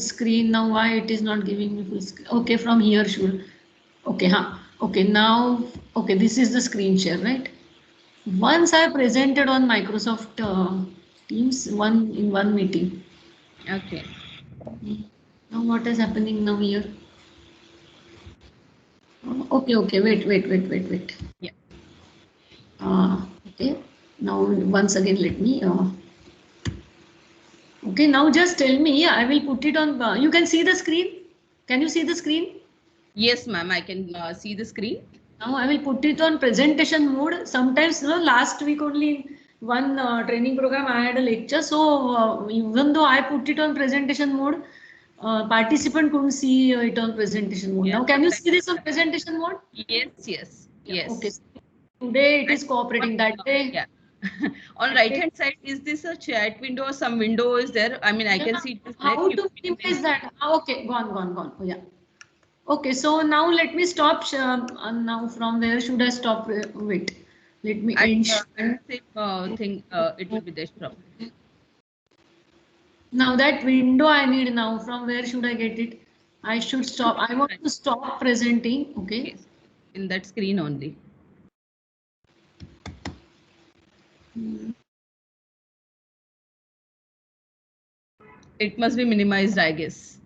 screen now. Why it is not giving me full screen? Okay, from here should. Okay, huh. Okay, now, okay, this is the screen share, right? Once I presented on Microsoft Teams in one meeting. Okay. Now what is happening now here? Okay, wait. Yeah. Okay, now once again let me. Okay, now just tell me. I will put it on. You can see the screen. Can you see the screen? Yes, ma'am. I can see the screen. Now I will put it on presentation mode. Sometimes, last week only one training program I had a lecture. So even though I put it on presentation mode, participant couldn't see it on presentation mode. Yeah. Now can you see this on presentation mode? Yes. Yeah. Okay. Yes. Today it is cooperating. That day. Yeah. On that right day, hand side, is this a chat window or some window is there? I mean, I can yeah, see it is how black. to minimize that? Okay, gone. Oh, yeah. Okay, so now let me stop. Now from where should I stop? Wait, let me end. And same thing, it will be there probably. Now that window I need now. From where should I get it? I should stop. I want to stop presenting. Okay. Yes. In that screen only. It must be minimized, I guess.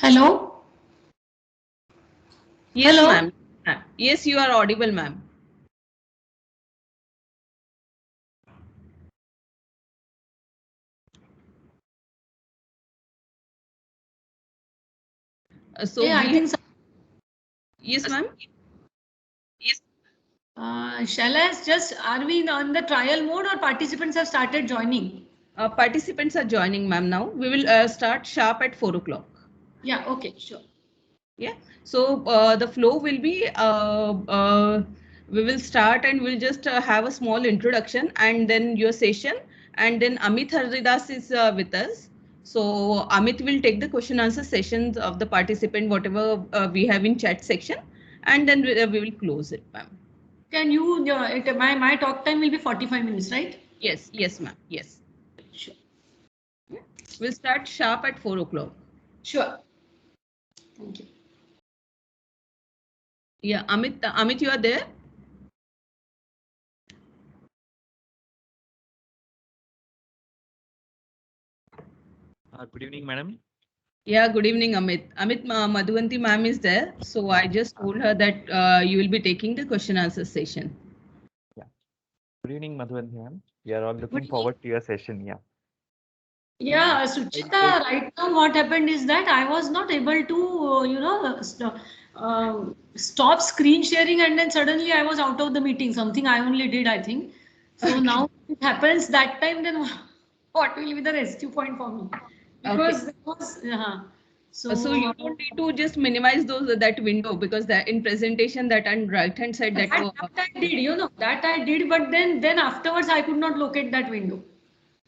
Hello. Yes, Hello. ma'am. Yes, you are audible, ma'am. So Yeah, I we, think. yes, ma'am. Shall I just? Are we on the trial mode or participants have started joining? Participants are joining, ma'am. Now we will start sharp at 4 o'clock. Yeah. Okay. Sure. Yeah. So the flow will be we will start and we'll just have a small introduction and then your session, and then Amit Haridas is with us. So Amit will take the question answer sessions of the participant, whatever we have in chat section, and then we will close it, ma'am. Can you? My talk time will be 45 minutes, right? Yes, ma'am. Yes. Sure. Yeah. We'll start sharp at 4 o'clock. Sure. Thank you. Yeah, Amit, you are there? Good evening, madam. Yeah, good evening, Amit. Madhuvanti ma'am is there. So I just told her that you will be taking the question answer session. Yeah. Good evening, Madhuvanti ma'am. We are all looking evening. forward to your session. Yeah. Yeah, I Suchita, did. right now what happened is that I was not able to, stop screen sharing, and then suddenly I was out of the meeting. Something I only did, I think. So Okay. now it happens that time, then what will be the rescue point for me? Okay. Because it was, So you so don't need to just minimize those that window because that in presentation that on right hand side that that I did, that I did, but then afterwards I could not locate that window.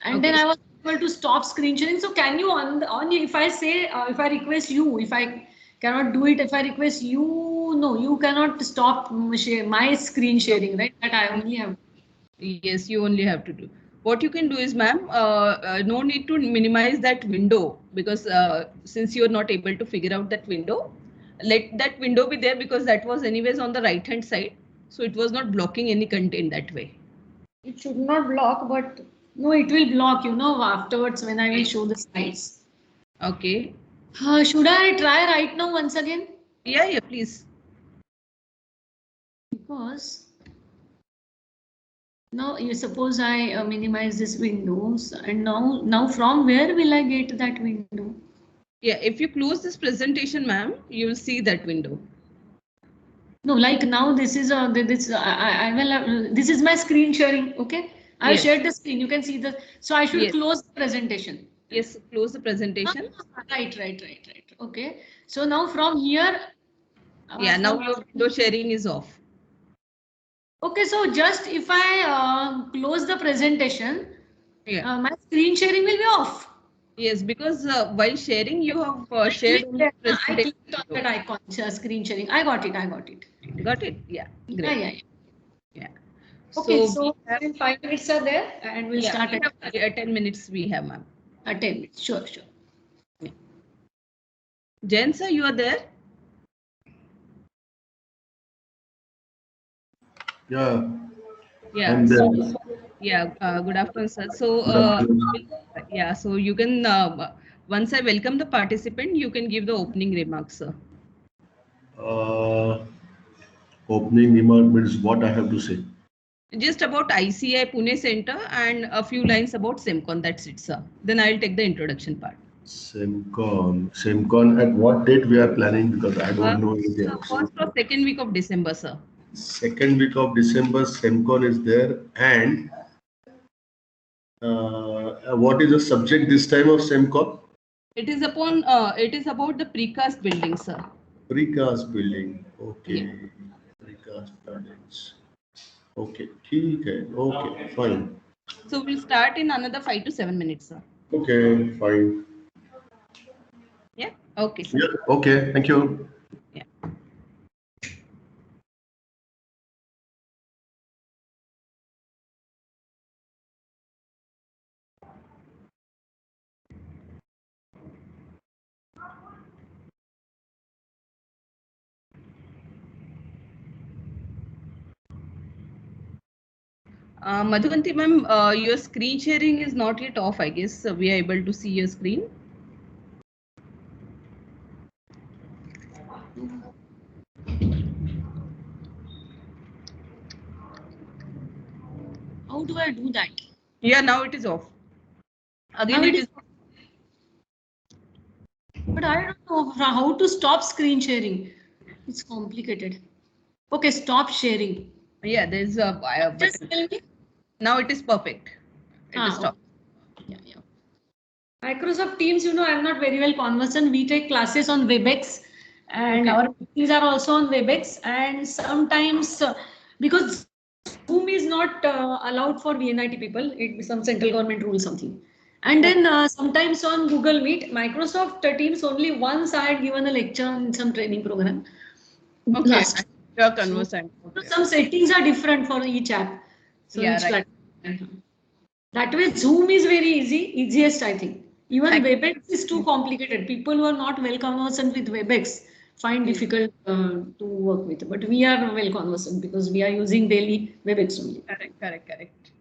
And then okay. I was able to stop screen sharing. So can you if I say if I request you, if I cannot do it, if I request you, no, you cannot stop my screen No, sharing, right? That I only have. yes, you only have to do. What you can do is, ma'am, no need to minimize that window because since you're not able to figure out that window, let that window be there because that was anyways on the right hand side. So it was not blocking any content that way. It should not block, but no, it will block, afterwards when I will show the slides. Okay. Should I try right now once again? Yeah, yeah, please. Because now you suppose I minimize this windows, and now from where will I get that window? Yeah, if you close this presentation, ma'am, you will see that window. No, like now this is I will this is my screen sharing. Okay, I have Yes, shared the screen. You can see the. So I should yes, close the presentation. yes. Close the Ah, presentation. right. Okay. So now from here, Yeah, now from your window sharing is off. okay. So just if I close the presentation, Yeah. my screen sharing will be off. Yes, because while sharing, you have I shared clicked only there. the I presentation clicked on window. that icon, screen sharing. I got it. I got it. Got it? Yeah, Yeah, great. yeah, yeah. Yeah. Okay, So we so have, still 5 minutes are there, and we'll yeah, start we at have 10 minutes we have, ma'am. 10 minutes. Sure, sure. Yeah. Jen, sir, you are there? Yeah, Yeah. I'm there. So, yeah, good afternoon, sir. So, Good afternoon. yeah, so you can, once I welcome the participant, you can give the opening remarks, sir. Uh, Opening remark means what I have to say. Just about ICI Pune Center and a few lines about SEMCON. That's it, sir. Then I'll take the introduction part. Semcon. At what date we are planning? Because I don't know anything. The first or second week of December, sir. Second week of December, Semcon is there. And what is the subject this time of Semcon? It is about the precast building, sir. Precast building. Yeah. Okay. Precast buildings. Okay. ठीक है. Okay. Fine. So we'll start in another 5 to 7 minutes, sir. Okay. Fine. Yeah. Okay, sir. Yeah. Okay. Thank you. Yeah. Madhuvanti ma'am, your screen sharing is not yet off, I guess. So we are able to see your screen. How do I do that? Yeah, now it is off. Again, Now it it is, is. but I don't know how to stop screen sharing. It's complicated. Okay, stop sharing. Yeah, there's a Just button. tell me. Now it is perfect. It is Okay. stopped. Yeah. Microsoft Teams, I'm not very well conversant. We take classes on WebEx, and Okay. our meetings are also on WebEx. And sometimes, because Zoom is not allowed for VNIT people, it some central government rule something. And Okay. then sometimes on Google Meet, Microsoft Teams only once I had given a lecture on some training program Okay. last. You're So conversant. Okay. some settings are different for each app. So Yeah, each right. platform. That way, Zoom is very easiest, I think. Even Thank WebEx is too complicated. People who are not well conversant with WebEx find you. difficult to work with. But we are well conversant because we are using daily WebEx only. Correct.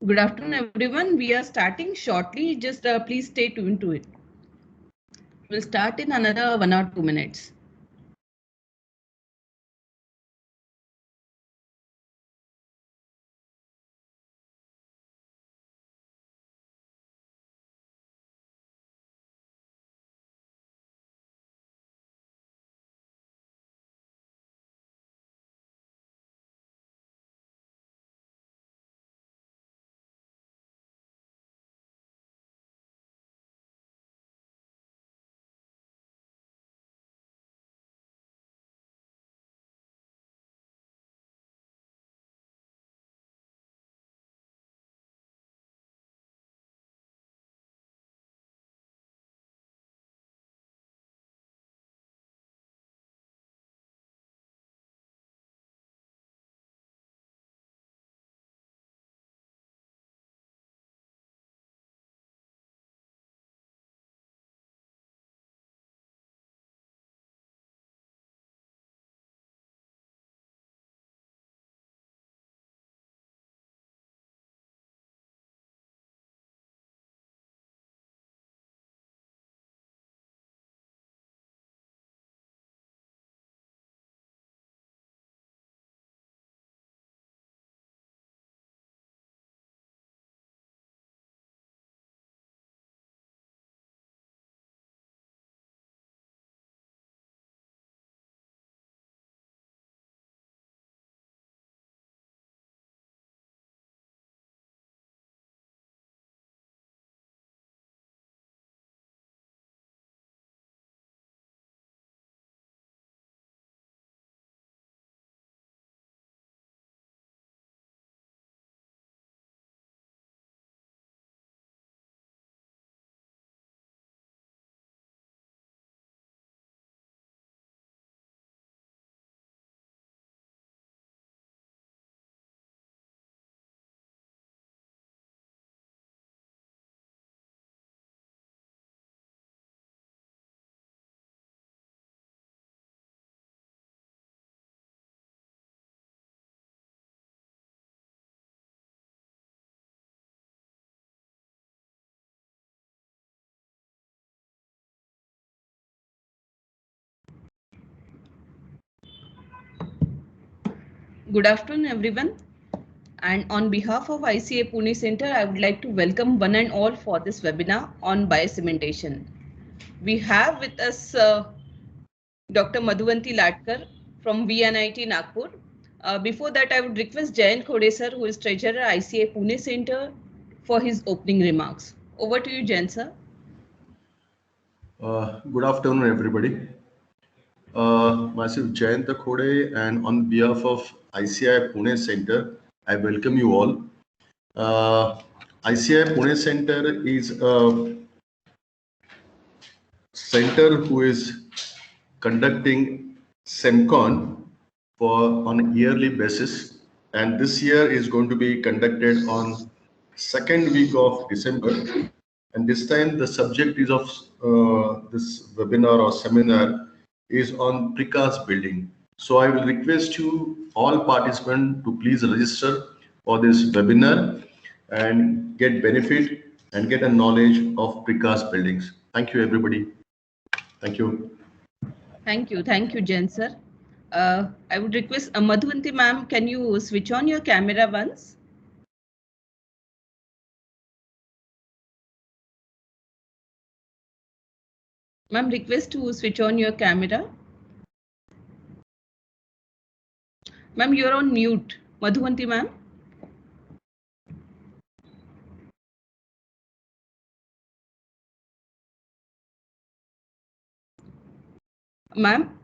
Good afternoon, everyone. We are starting shortly. Just please stay tuned to it. We'll start in another 1 or 2 minutes. Good afternoon, everyone. And on behalf of ICA Pune Center, I would like to welcome one and all for this webinar on biocementation. We have with us Dr. Madhuvanti Latkar from VNIT Nagpur. Before that, I would request Jayant Khode sir, who is Treasurer ICA Pune Center, for his opening remarks. Over to you, Jayant sir. Good afternoon, everybody. Myself Jayant Khode, and on behalf of ICI Pune Center, I welcome you all. ICI Pune Center is a center who is conducting SEMCON on a yearly basis, and this year is going to be conducted on second week of December. And this time the subject is of this webinar or seminar is on precast building. So I will request you all participants to please register for this webinar and get benefit and get a knowledge of precast buildings. Thank you, everybody. Thank you. Thank you, Jayant sir. I would request Madhuvanti ma'am, can you switch on your camera once? Ma'am, request to switch on your camera. Ma'am, you're on mute. Madhuvanti ma'am. Ma'am.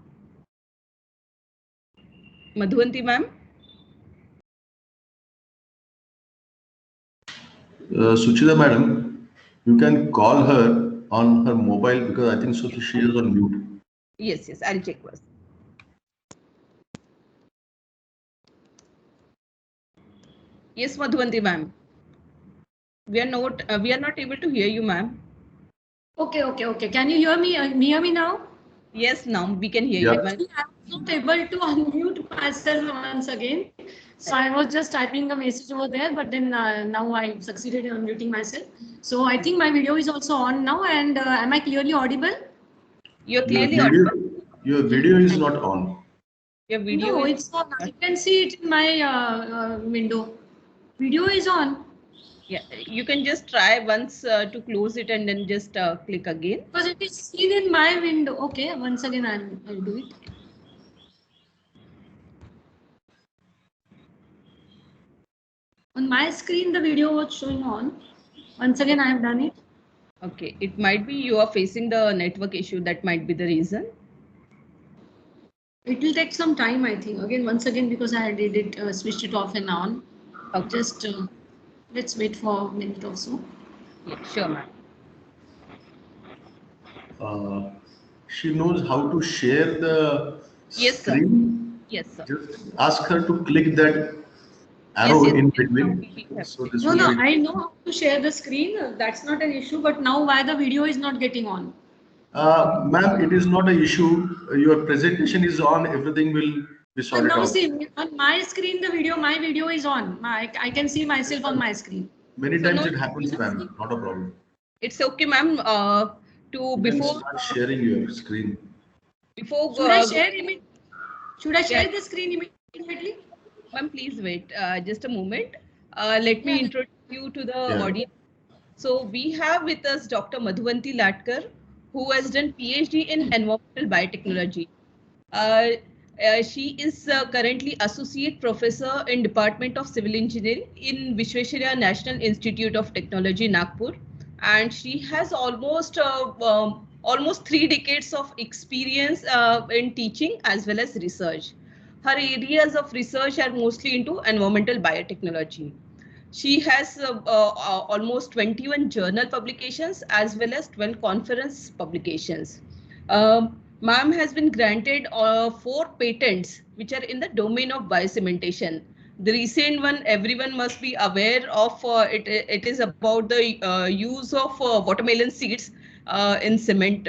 Madhuvanti ma'am. Suchita madam, you can call her on her mobile because I think so she is on mute. Yes, I'll check first. Yes, Madhuvanti ma'am. We are not able to hear you, ma'am. Okay. Can you hear me? Hear me now? Yes, now we can hear you. I'm not able to unmute myself once again. So I was just typing a message over there, but then now I succeeded in unmuting myself. So I think my video is also on now, and am I clearly audible? You're Your clearly video, audible. your video is not on. Your video No, is it's on. I can see it in my window. Video is on. yeah. You can just try once to close it and then just click again. Because it is seen in my window. Okay, once again I'll do it. On my screen, the video was showing on. Once again, I have done it. Okay, it might be you are facing the network issue. That might be the reason. It will take some time, I think. Again, once again, because I did it, switched it off and on. Okay. Just let's wait for a minute or so. Yeah, sure, ma'am. She knows how to share the Yes, sir. screen. Yes, sir. Just ask her to click that arrow Yes, in yes. between. So this No, will no, be. I know how to share the screen. That's not an issue. But now why the video is not getting on? Ma'am, it is not an issue. Your presentation is on. Everything will be sorted Now out. see, on my screen, my video is on. I can see myself on my screen. Many So times no, it happens, ma'am. Not a problem. it's okay, ma'am. To You can before start sharing your screen. Should I share image? Should I share yeah. the screen immediately? Ma'am, please wait just a moment. Let me Yeah. introduce you to the Yeah. audience. So we have with us Dr. Madhuvanti Latkar, who has done PhD in environmental biotechnology. She is currently Associate Professor in Department of Civil Engineering in Visvesvaraya National Institute of Technology, Nagpur. And she has almost 3 decades of experience in teaching as well as research. Her areas of research are mostly into environmental biotechnology. She has almost 21 journal publications as well as 12 conference publications. Ma'am has been granted 4 patents which are in the domain of biocementation. The recent one everyone must be aware of. It is about the use of watermelon seeds in cement.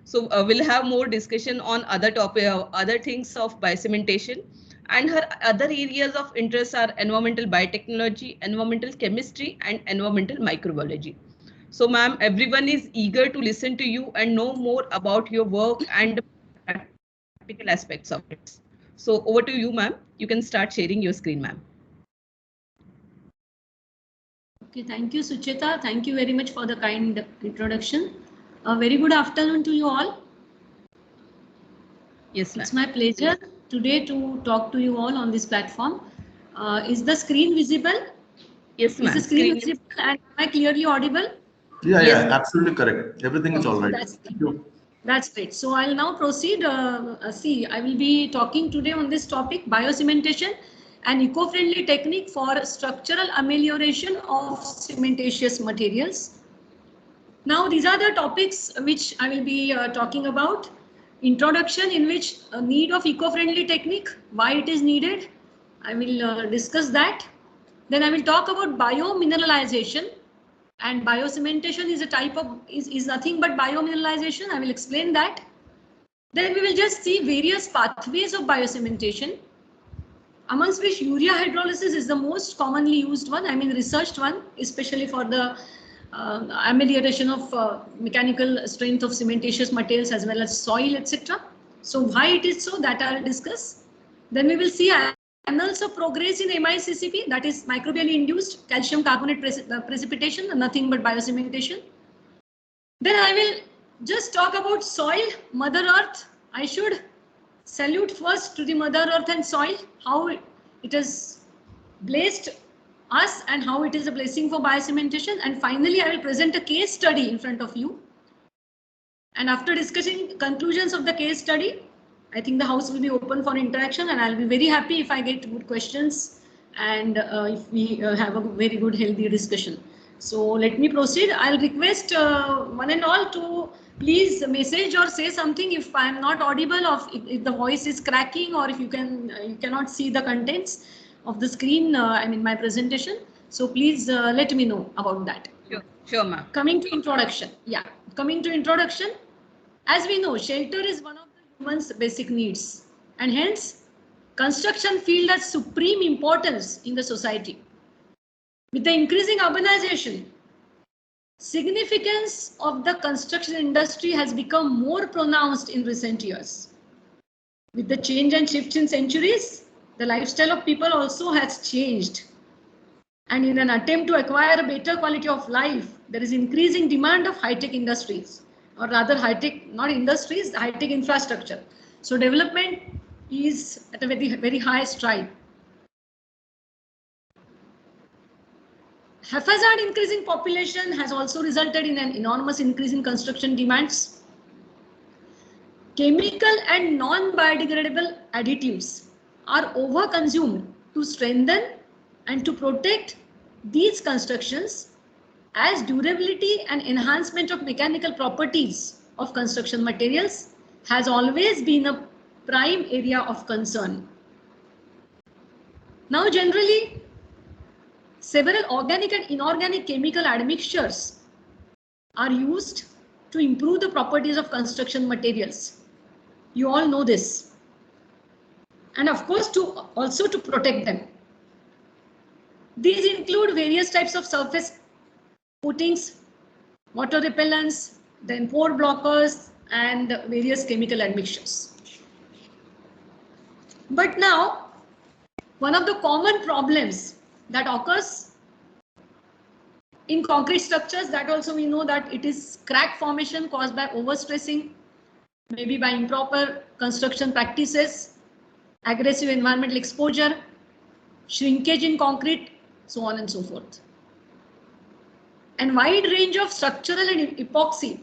So we'll have more discussion on other things of biocementation. And her other areas of interest are environmental biotechnology, environmental chemistry, and environmental microbiology. So, ma'am, everyone is eager to listen to you and know more about your work and practical aspects of it. So, over to you, ma'am. You can start sharing your screen, ma'am. Okay, thank you, Sucheta. Thank you very much for the kind introduction. A very good afternoon to you all. Yes, ma'am. It's my pleasure today to talk to you all on this platform. Is the screen visible? Yes, ma'am. Is the screen visible and am I clearly audible? Yeah, Yes. yeah, absolutely correct. Everything is all right. Thank you. That's great. So I'll now proceed. See, I will be talking today on this topic, biocementation, an eco-friendly technique for structural amelioration of cementitious materials. Now, these are the topics which I will be talking about. Introduction, in which need of eco-friendly technique, why it is needed. I will discuss that. Then I will talk about biomineralization, and biocementation is a type of is nothing but biomineralization. I will explain that. Then we will just see various pathways of biocementation, amongst which urea hydrolysis is the most commonly used one, I mean researched one, especially for the amelioration of mechanical strength of cementitious materials as well as soil, etc. So why it is so, that I will discuss. Then we will see annals of progress in MICCP, that is microbially induced calcium carbonate precipitation, nothing but biocementation. Then I will just talk about soil, Mother Earth. I should salute first to the Mother Earth and soil, how it has blessed us and how it is a blessing for biocementation. And finally, I will present a case study in front of you. And after discussing conclusions of the case study, I think the house will be open for interaction, and I'll be very happy if I get good questions and if we have a very good healthy discussion. So let me proceed. I'll request one and all to please message or say something if I am not audible, or if the voice is cracking, or if you cannot see the contents of the screen, I mean my presentation. So please let me know about that. Sure, ma'am. Coming to introduction. Yeah, coming to introduction. As we know, shelter is one of the human's basic needs, and hence construction field has supreme importance in the society. With the increasing urbanization, significance of the construction industry has become more pronounced in recent years. With the change and shifts in centuries, the lifestyle of people also has changed. And in an attempt to acquire a better quality of life, there is increasing demand of high-tech industries, or rather high-tech, not industries, high-tech infrastructure. So development is at a very high stride. Haphazard increasing population has also resulted in an enormous increase in construction demands. Chemical and non-biodegradable additives are overconsumed to strengthen and to protect these constructions, as durability and enhancement of mechanical properties of construction materials has always been a prime area of concern. Now, generally, several organic and inorganic chemical admixtures are used to improve the properties of construction materials. You all know this. And of course, also to protect them. These include various types of surface coatings, water repellents, then pore blockers, and various chemical admixtures. But now, one of the common problems that occurs in concrete structures, that also we know that it is crack formation caused by overstressing, maybe by improper construction practices, aggressive environmental exposure, shrinkage in concrete, so on and so forth. And wide range of structural epoxy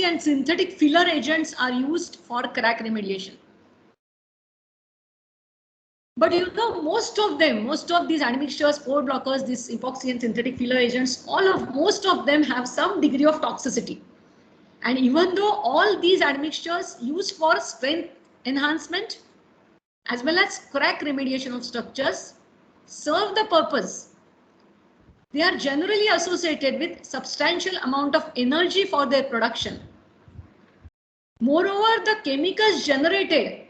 and synthetic filler agents are used for crack remediation. But you know, most of these admixtures, pore blockers, these epoxy and synthetic filler agents, most of them have some degree of toxicity. And even though all these admixtures used for strength enhancement as well as crack remediation of structures serve the purpose, they are generally associated with substantial amount of energy for their production. Moreover, the chemicals generated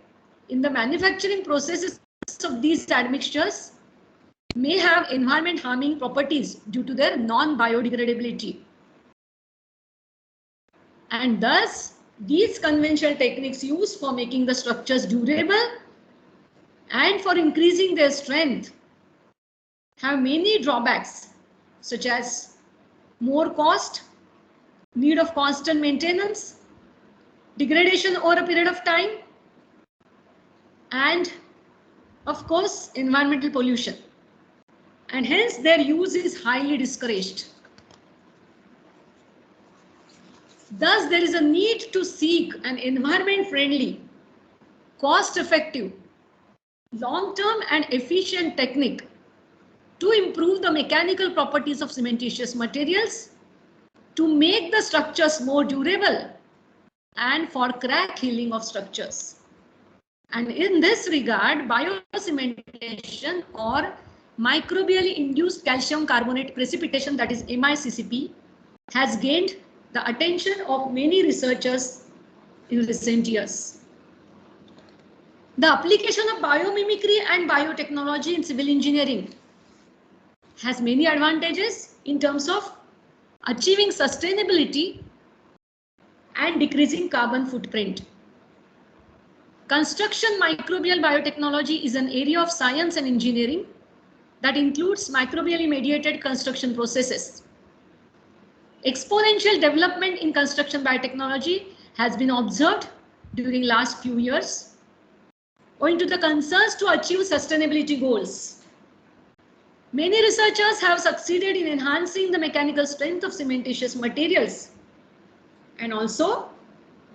in the manufacturing processes of these admixtures may have environment harming properties due to their non-biodegradability. And thus, these conventional techniques used for making the structures durable and for increasing their strength have many drawbacks, such as more cost, need of constant maintenance, degradation over a period of time, and of course, environmental pollution. And hence their use is highly discouraged. Thus, there is a need to seek an environment-friendly, cost-effective, long-term and efficient technique to improve the mechanical properties of cementitious materials, to make the structures more durable, and for crack healing of structures. And in this regard, biocementation or microbially induced calcium carbonate precipitation, that is MICCP, has gained the attention of many researchers in recent years. The application of biomimicry and biotechnology in civil engineering has many advantages in terms of achieving sustainability and decreasing carbon footprint. Construction microbial biotechnology is an area of science and engineering that includes microbially mediated construction processes. Exponential development in construction biotechnology has been observed during last few years, owing to the concerns to achieve sustainability goals. Many researchers have succeeded in enhancing the mechanical strength of cementitious materials and also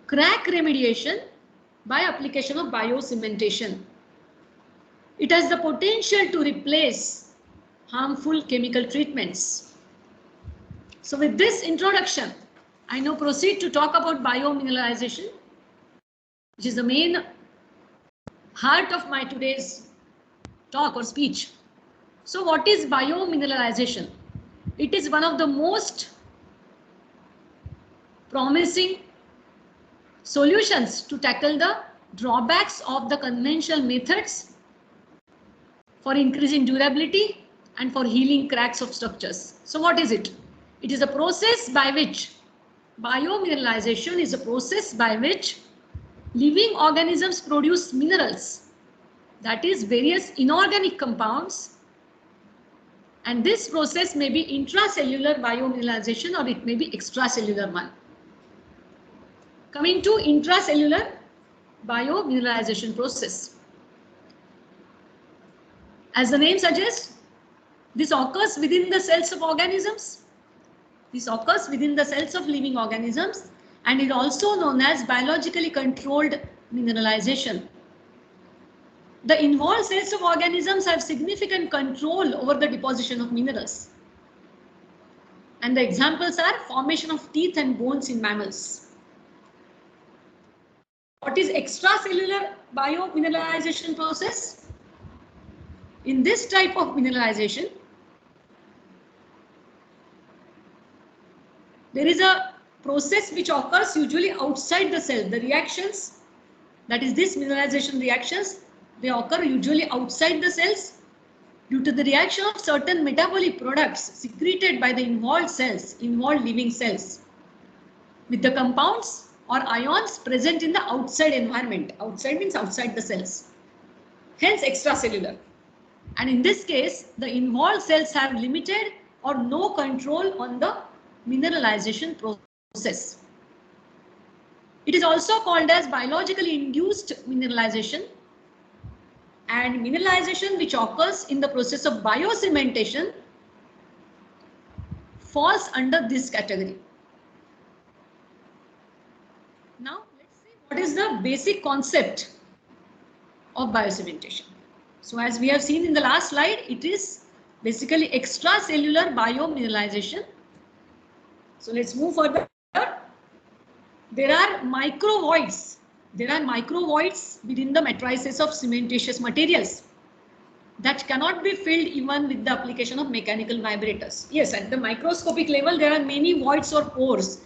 crack remediation by application of biocementation. It has the potential to replace harmful chemical treatments. So with this introduction, I now proceed to talk about biomineralization, which is the main heart of my today's talk or speech. So what is biomineralization? It is one of the most promising solutions to tackle the drawbacks of the conventional methods for increasing durability and for healing cracks of structures. So what is it? It is a process by which biomineralization is a process by which living organisms produce minerals, that is various inorganic compounds, and this process may be intracellular biomineralization or it may be extracellular one. Coming to intracellular biomineralization process. As the name suggests, this occurs within the cells of organisms. This occurs within the cells of living organisms and is also known as biologically controlled mineralization. The involved cells of organisms have significant control over the deposition of minerals. And the examples are formation of teeth and bones in mammals. What is extracellular biomineralization process? In this type of mineralization, there is a process which occurs usually outside the cell. The reactions, that is this mineralization reactions, they occur usually outside the cells due to the reaction of certain metabolic products secreted by the involved cells, involved living cells, with the compounds or ions present in the outside environment. Outside means outside the cells. Hence extracellular. And in this case, the involved cells have limited or no control on the mineralization process. It is also called as biologically induced mineralization, and mineralization which occurs in the process of biocementation falls under this category. Now let's see what is the basic concept of biocementation. So as we have seen in the last slide, it is basically extracellular biomineralization. So let's move further. There are microvoids. There are microvoids within the matrices of cementitious materials that cannot be filled even with the application of mechanical vibrators. Yes, at the microscopic level, there are many voids or pores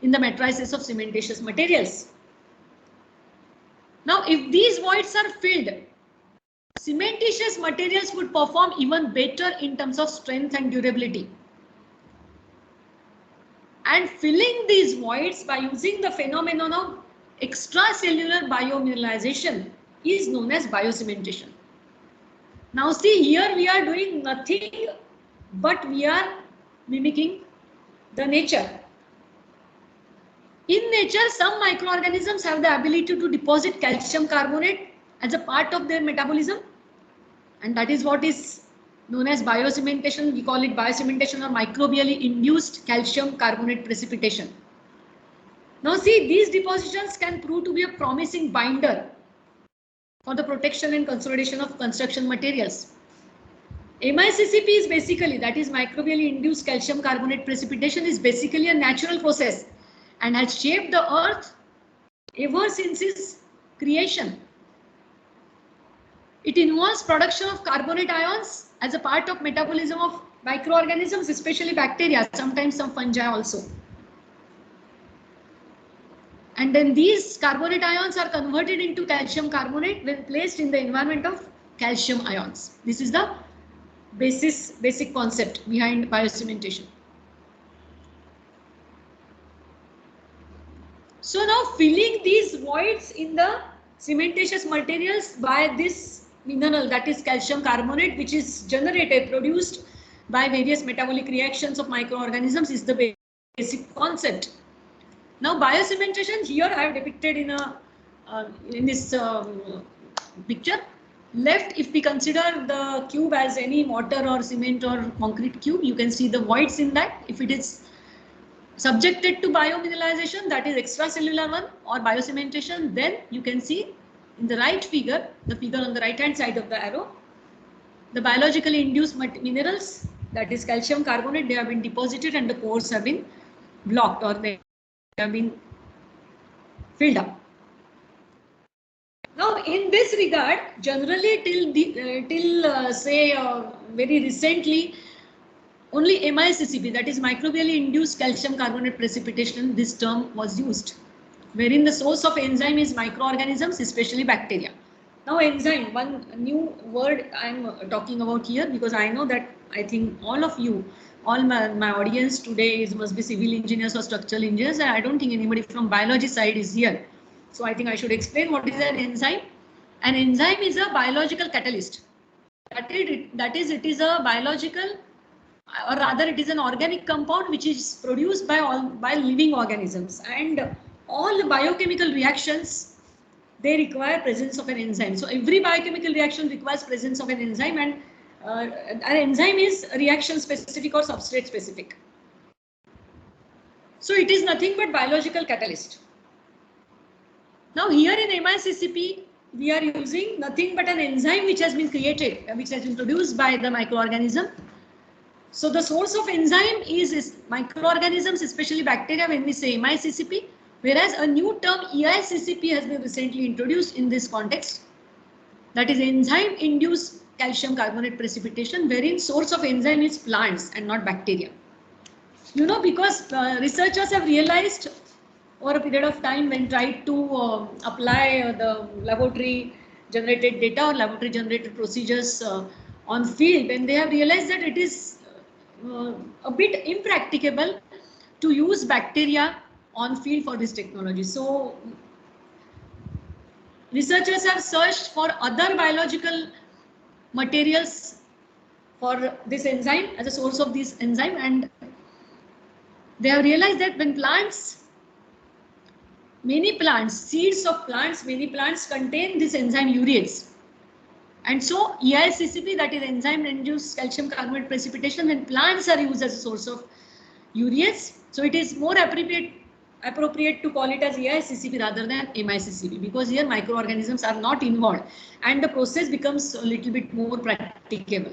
in the matrices of cementitious materials. Now, if these voids are filled, cementitious materials would perform even better in terms of strength and durability. And filling these voids by using the phenomenon of extracellular biomineralization is known as biocementation. Now see, here we are doing nothing but we are mimicking the nature. In nature, some microorganisms have the ability to deposit calcium carbonate as a part of their metabolism, and that is what is known as biocementation. We call it biocementation or microbially induced calcium carbonate precipitation. Now see, these depositions can prove to be a promising binder for the protection and consolidation of construction materials. MICCP is basically, that is microbially induced calcium carbonate precipitation, is basically a natural process and has shaped the earth ever since its creation. It involves production of carbonate ions as a part of metabolism of microorganisms, especially bacteria, sometimes some fungi also. And then these carbonate ions are converted into calcium carbonate when placed in the environment of calcium ions. This is the basic concept behind biocementation. So now filling these voids in the cementitious materials by this mineral, that is calcium carbonate, which is generated, produced by various metabolic reactions of microorganisms, is the basic concept. Now biocementation, here I have depicted in this picture. Left, if we consider the cube as any mortar or cement or concrete cube, you can see the voids in that. If it is subjected to biomineralization, that is extracellular one or biocementation, then you can see in the right figure, the figure on the right hand side of the arrow, the biologically induced minerals, that is calcium carbonate, they have been deposited and the pores have been blocked or they have been filled up. Now in this regard, generally till say very recently, only MICCP, that is microbially induced calcium carbonate precipitation, this term was used. wherein the source of enzyme is microorganisms, especially bacteria. Now enzyme, one new word I'm talking about here, because I know that I think all of you, all my audience today must be civil engineers or structural engineers, and I don't think anybody from biology side is here. So I think I should explain what is an enzyme. An enzyme is a biological catalyst. That is, it is a biological, or rather it is an organic compound which is produced by living organisms, and all the biochemical reactions, they require presence of an enzyme. So every biochemical reaction requires presence of an enzyme, and an enzyme is reaction specific or substrate specific. So it is nothing but biological catalyst. Now here in MICCP, we are using nothing but an enzyme which has been created, which has been produced by the microorganism. So the source of enzyme is microorganisms, especially bacteria when we say MICCP, whereas a new term EICCP has been recently introduced in this context. That is enzyme-induced calcium carbonate precipitation, wherein source of enzyme is plants and not bacteria. You know, because researchers have realized over a period of time when tried to apply the laboratory generated data or laboratory generated procedures on field, and they have realized that it is a bit impracticable to use bacteria on field for this technology. So researchers have searched for other biological materials for this enzyme as a source of this enzyme, and they have realized that when many plants, seeds of plants, many plants contain this enzyme urease. And so EICCP, that is enzyme-induced calcium carbonate precipitation, when plants are used as a source of urease, so it is more appropriate to call it as EICCP rather than MICCP, because here microorganisms are not involved and the process becomes a little bit more practicable.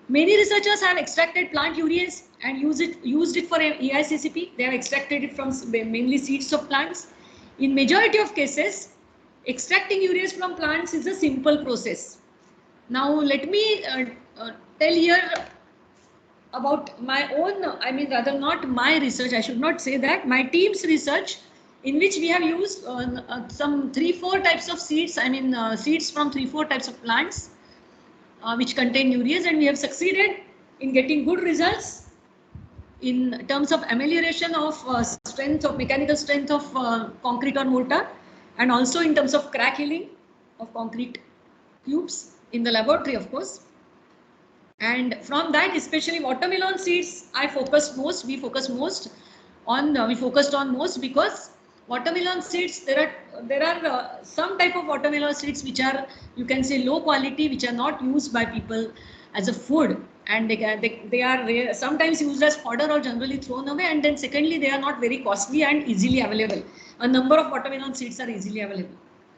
Many researchers have extracted plant urease and used it for EICCP. They have extracted it from mainly seeds of plants. In majority of cases, extracting urease from plants is a simple process. Now let me tell here about my own, I mean rather not my research, I should not say that, my team's research, in which we have used some 3-4 types of seeds, I mean seeds from 3-4 types of plants which contain urease, and we have succeeded in getting good results in terms of amelioration of mechanical strength of concrete or mortar, and also in terms of crack healing of concrete cubes in the laboratory, of course. And from that, especially watermelon seeds, we focused on most because watermelon seeds, there are some type of watermelon seeds which are, you can say, low quality, which are not used by people as a food, and they are sometimes used as fodder or generally thrown away, and then secondly, they are not very costly and easily available. A number of watermelon seeds are easily available.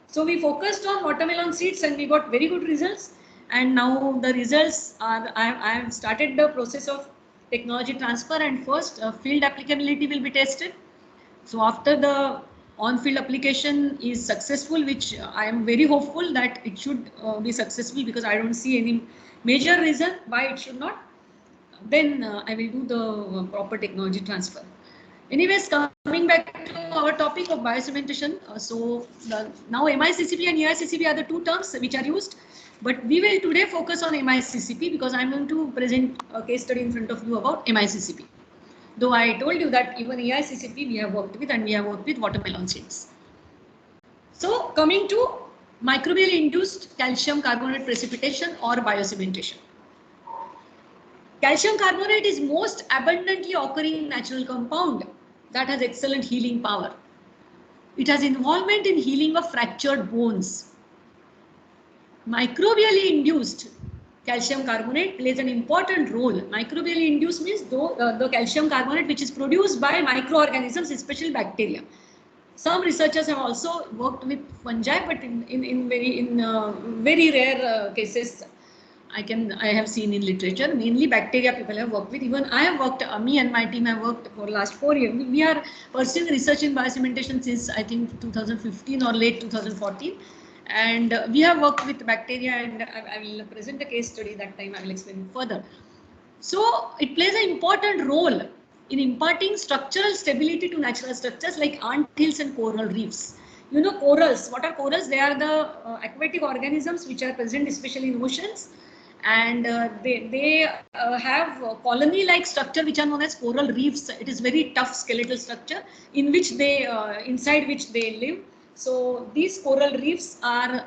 So we focused on watermelon seeds and we got very good results. And now the results are, I have started the process of technology transfer, and first field applicability will be tested. So after the on-field application is successful, which I am very hopeful that it should be successful, because I don't see any major reason why it should not, then I will do the proper technology transfer. Anyways, coming back to our topic of biocementation, now MICCP and EICCP are the two terms which are used, but we will today focus on MICCP because I'm going to present a case study in front of you about MICCP. Though I told you that even EICCP we have worked with, and we have worked with watermelon seeds. So coming to microbially induced calcium carbonate precipitation or biocementation. Calcium carbonate is most abundantly occurring natural compound that has excellent healing power. It has involvement in healing of fractured bones. Microbially induced calcium carbonate plays an important role. Microbially induced means the calcium carbonate which is produced by microorganisms, especially bacteria. Some researchers have also worked with fungi, but in very rare cases I have seen in literature. Mainly bacteria people have worked with. Even I have worked, me and my team have worked for the last 4 years. We are pursuing research in biocementation since I think 2015 or late 2014. And we have worked with bacteria, and I will present a case study that time. I will explain further. So it plays an important role in imparting structural stability to natural structures like ant hills and coral reefs. You know corals, what are corals? They are the aquatic organisms which are present especially in oceans, and they have a colony-like structure which are known as coral reefs. It is very tough skeletal structure in which they, inside which they live. So these coral reefs are,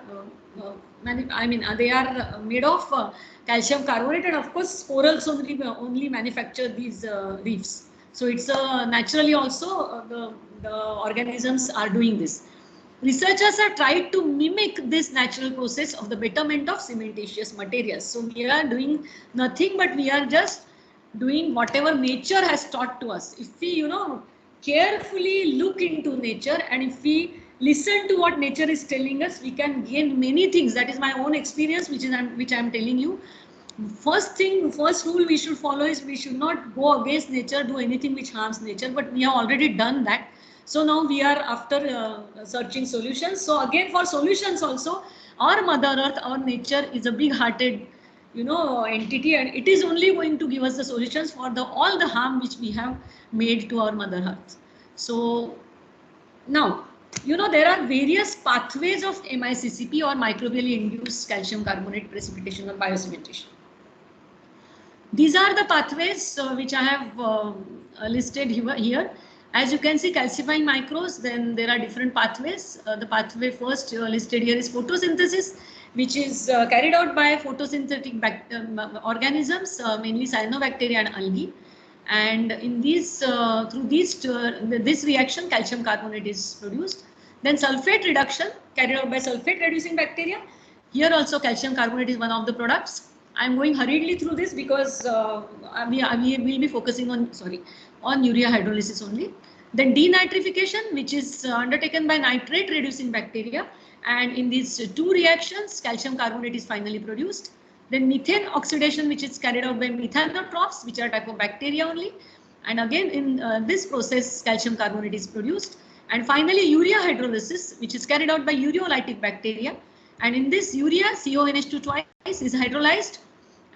they are made of calcium carbonate, and of course corals only manufacture these reefs. So it's naturally also the organisms are doing this. Researchers have tried to mimic this natural process of the betterment of cementitious materials. So we are doing nothing, but we are just doing whatever nature has taught to us. If we, carefully look into nature, and if we listen to what nature is telling us, we can gain many things. That is my own experience, which I am telling you. First rule we should follow is we should not go against nature, do anything which harms nature, but we have already done that. So now we are after searching solutions. So again, for solutions also, our Mother Earth, our nature is a big-hearted, entity, and it is only going to give us the solutions for all the harm which we have made to our Mother Earth. So now, there are various pathways of MICCP or microbially induced calcium carbonate precipitation or biocementation. These are the pathways which I have listed here. As you can see, calcifying microbes, then there are different pathways. The pathway first listed here is photosynthesis, which is carried out by photosynthetic organisms, mainly cyanobacteria and algae. And in these, through this reaction, calcium carbonate is produced. Then sulfate reduction carried out by sulfate reducing bacteria. Here also calcium carbonate is one of the products. I am going hurriedly through this because we will be focusing on urea hydrolysis only. Then denitrification, which is undertaken by nitrate reducing bacteria, and in these two reactions calcium carbonate is finally produced. Then methane oxidation, which is carried out by methanotrophs, which are type of bacteria only, and again in this process calcium carbonate is produced. And finally urea hydrolysis, which is carried out by ureolytic bacteria, and in this urea CONH2 twice is hydrolyzed,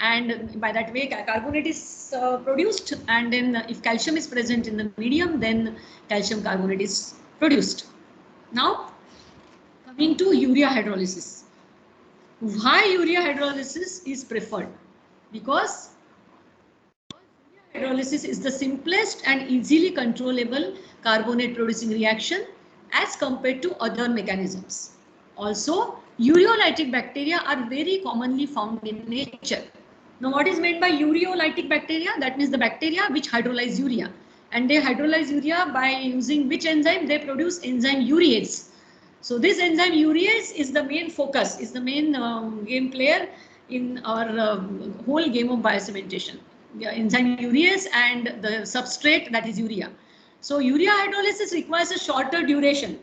and by that way carbonate is produced, and then if calcium is present in the medium, then calcium carbonate is produced. Now coming to urea hydrolysis. Why urea hydrolysis is preferred? Because urea hydrolysis is the simplest and easily controllable carbonate producing reaction as compared to other mechanisms. Also, ureolytic bacteria are very commonly found in nature. Now, what is meant by ureolytic bacteria? That means the bacteria which hydrolyze urea. And they hydrolyze urea by using which enzyme? They produce enzyme urease. So this enzyme urease is the main focus, is the main game player in our whole game of biocementation. Enzyme urease and the substrate, that is urea. So urea hydrolysis requires a shorter duration.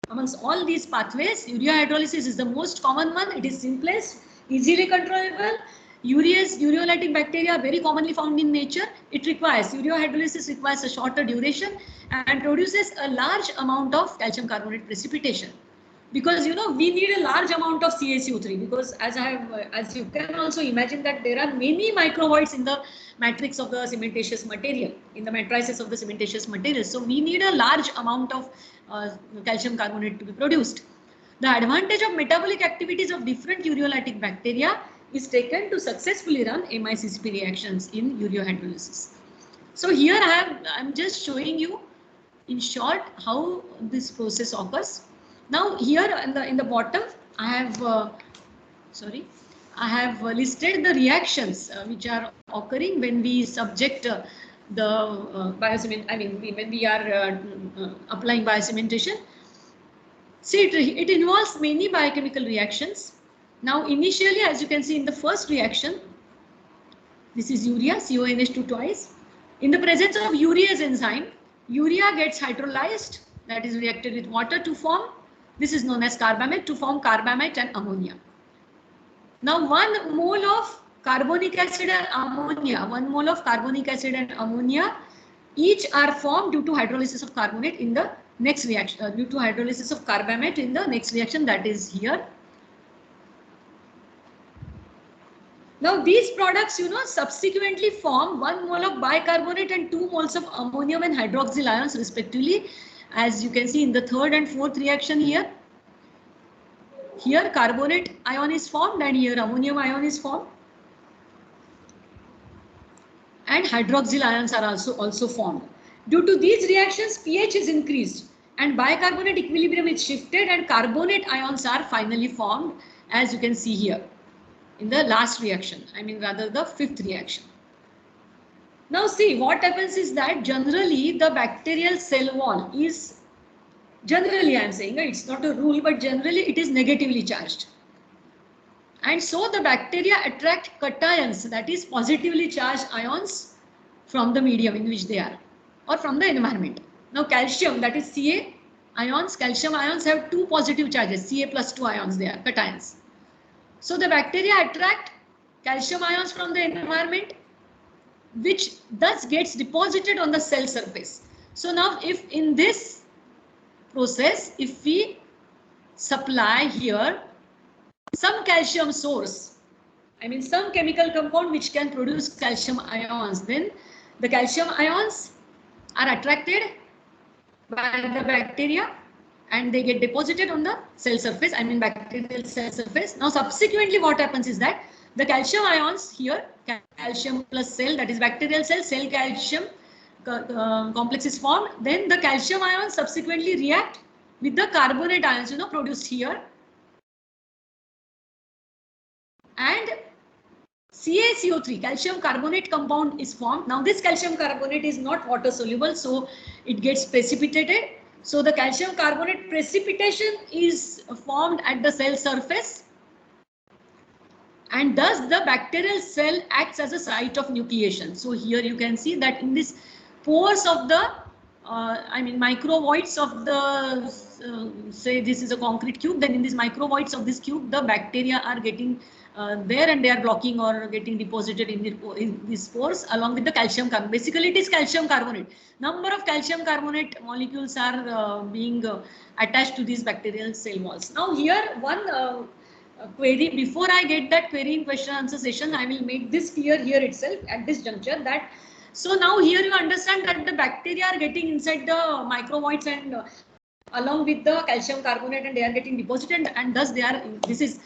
Amongst all these pathways, urea hydrolysis is the most common one. It is simplest, easily controllable. Ureolytic bacteria are very commonly found in nature. Urea hydrolysis requires a shorter duration and produces a large amount of calcium carbonate precipitation. Because we need a large amount of CaCO3, because as you can also imagine that there are many microvoids in the matrix of the cementitious material, in the matrices of the cementitious material. So we need a large amount of calcium carbonate to be produced. The advantage of metabolic activities of different ureolytic bacteria is taken to successfully run MICCP reactions in ureohydrolysis. So here I'm just showing you in short how this process occurs. Now here in the bottom I have listed the reactions which are occurring when we subject the when we are applying biocementation. See, it involves many biochemical reactions. Now initially, as you can see in the first reaction, this is urea, CONH2 twice. In the presence of urease enzyme, urea gets hydrolyzed, that is reacted with water to form, this is known as carbamate, to form carbamate and ammonia. Now 1 mole of carbonic acid and ammonia, 1 mole of carbonic acid and ammonia, each are formed due to hydrolysis of carbonate in the next reaction, due to hydrolysis of carbamate in the next reaction, that is here. Now these products, subsequently form 1 mole of bicarbonate and 2 moles of ammonium and hydroxyl ions respectively. As you can see in the third and fourth reaction here. Here carbonate ion is formed and here ammonium ion is formed. And hydroxyl ions are also formed. Due to these reactions, pH is increased and bicarbonate equilibrium is shifted and carbonate ions are finally formed, as you can see here in the last reaction, rather the fifth reaction. Now see, what happens is that generally the bacterial cell wall is, generally I am saying, it's not a rule, but generally it is negatively charged. And so the bacteria attract cations, that is positively charged ions from the medium in which they are or from the environment. Now calcium, that is Ca ions, calcium ions have 2 positive charges, Ca plus 2 ions, they are cations. So the bacteria attract calcium ions from the environment, which thus gets deposited on the cell surface. So now if in this process, if we supply here some calcium source, some chemical compound which can produce calcium ions, then the calcium ions are attracted by the bacteria and they get deposited on the cell surface, bacterial cell surface. Now subsequently what happens is that the calcium ions here, calcium plus cell, that is bacterial cell calcium complex is formed. Then the calcium ions subsequently react with the carbonate ions, produced here. And CaCO3, calcium carbonate compound is formed. Now this calcium carbonate is not water soluble, so it gets precipitated. So the calcium carbonate precipitation is formed at the cell surface. And thus the bacterial cell acts as a site of nucleation. So here you can see that in this pores of the, microvoids of the, say this is a concrete cube, then in these microvoids of this cube, the bacteria are getting there and they are blocking or getting deposited in these pores along with the calcium carbonate. Basically it is calcium carbonate. Number of calcium carbonate molecules are being attached to these bacterial cell walls. Now here one query, before I get that query in question answer session, I will make this clear here itself at this juncture that, so now here you understand that the bacteria are getting inside the microvoids and along with the calcium carbonate and they are getting deposited and thus they are, this is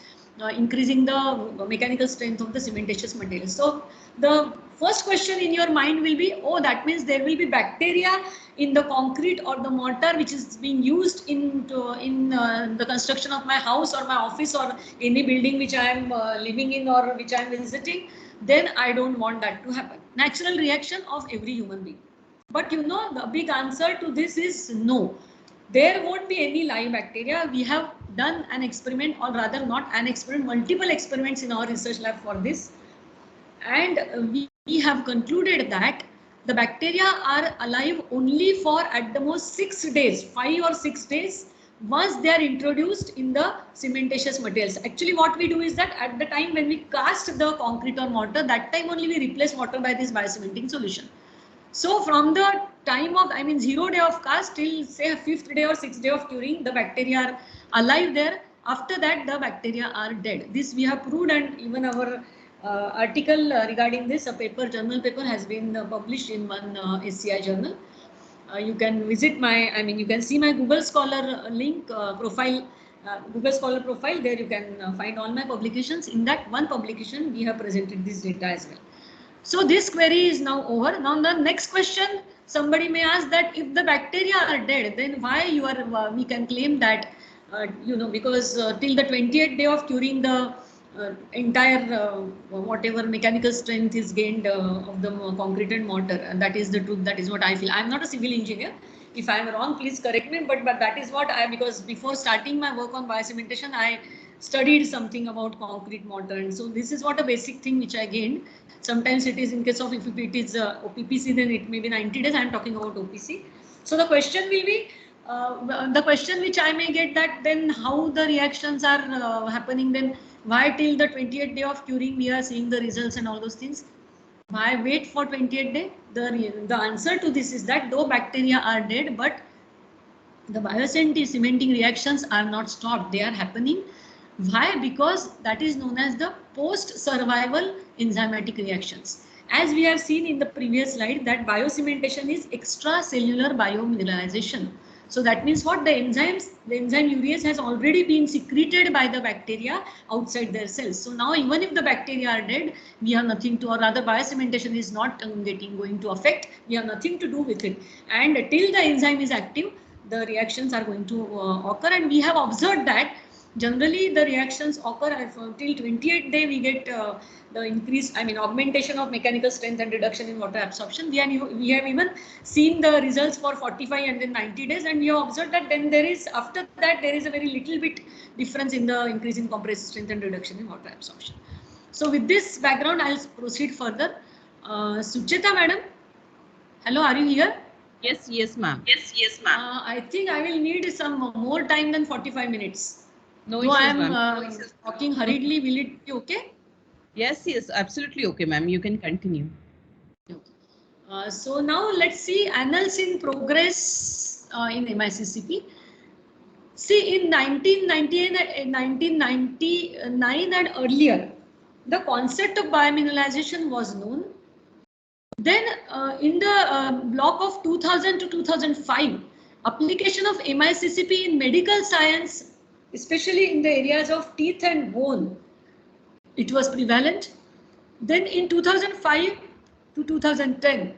increasing the mechanical strength of the cementitious material. So the first question in your mind will be, oh, that means there will be bacteria in the concrete or the mortar which is being used in the construction of my house or my office or any building which I am living in or which I am visiting. Then I don't want that to happen. Natural reaction of every human being. But the big answer to this is no. There won't be any live bacteria. We have done an experiment, or rather not an experiment, multiple experiments in our research lab for this. And we have concluded that the bacteria are alive only for at the most 6 days, 5 or 6 days, once they are introduced in the cementitious materials. Actually, what we do is that at the time when we cast the concrete or mortar, that time only we replace water by this biocementing solution. So from the time of, 0 day of cast till say 5th day or 6th day of curing, the bacteria are alive there. After that, the bacteria are dead. This we have proved, and even our article regarding this, a paper, journal paper has been published in one SCI journal. You can visit my, you can see my Google Scholar link profile, Google Scholar profile. There you can find all my publications. In that one publication, we have presented this data as well. So this query is now over. Now the next question, somebody may ask that if the bacteria are dead, then why you are, we can claim that, because till the 28th day of curing, the entire whatever mechanical strength is gained of the concrete and mortar. And that is the truth. That is what I feel. I am not a civil engineer. If I am wrong, please correct me. But that is what because before starting my work on biocementation, I studied something about concrete mortar. And so this is what a basic thing which I gained. Sometimes it is in case of if it is OPPC, then it may be 90 days. I am talking about OPC. So the question will be, the question which I may get that then how the reactions are happening, then why till the 28th day of curing we are seeing the results and all those things. Why wait for 28th day? The answer to this is that though bacteria are dead, but the biocementing reactions are not stopped. They are happening. Why? Because that is known as the post-survival enzymatic reactions. As we have seen in the previous slide, that biocementation is extracellular biomineralization. So that means what? The enzyme urease has already been secreted by the bacteria outside their cells. So now even if the bacteria are dead, we have nothing to, or rather biocementation is not going to affect, we have nothing to do with it. And till the enzyme is active, the reactions are going to occur, and we have observed that generally the reactions occur till 28th day. We get the increase, I mean augmentation of mechanical strength and reduction in water absorption. We have even seen the results for 45 and then 90 days, and we have observed that then there is, after that, there is a very little bit difference in the increase in compressive strength and reduction in water absorption. So with this background, I'll proceed further. Sucheta madam, hello, are you here? Yes, yes, ma'am. I think I will need some more time than 45 minutes. No Though I issues, am ma'am. talking hurriedly, will it be okay? Yes, absolutely okay, ma'am. You can continue. Okay. So now let's see annals in progress in MICCP. See, in 1999 and earlier, the concept of biomineralization was known. Then in the block of 2000 to 2005, application of MICCP in medical science, especially in the areas of teeth and bone, it was prevalent. Then in 2005 to 2010,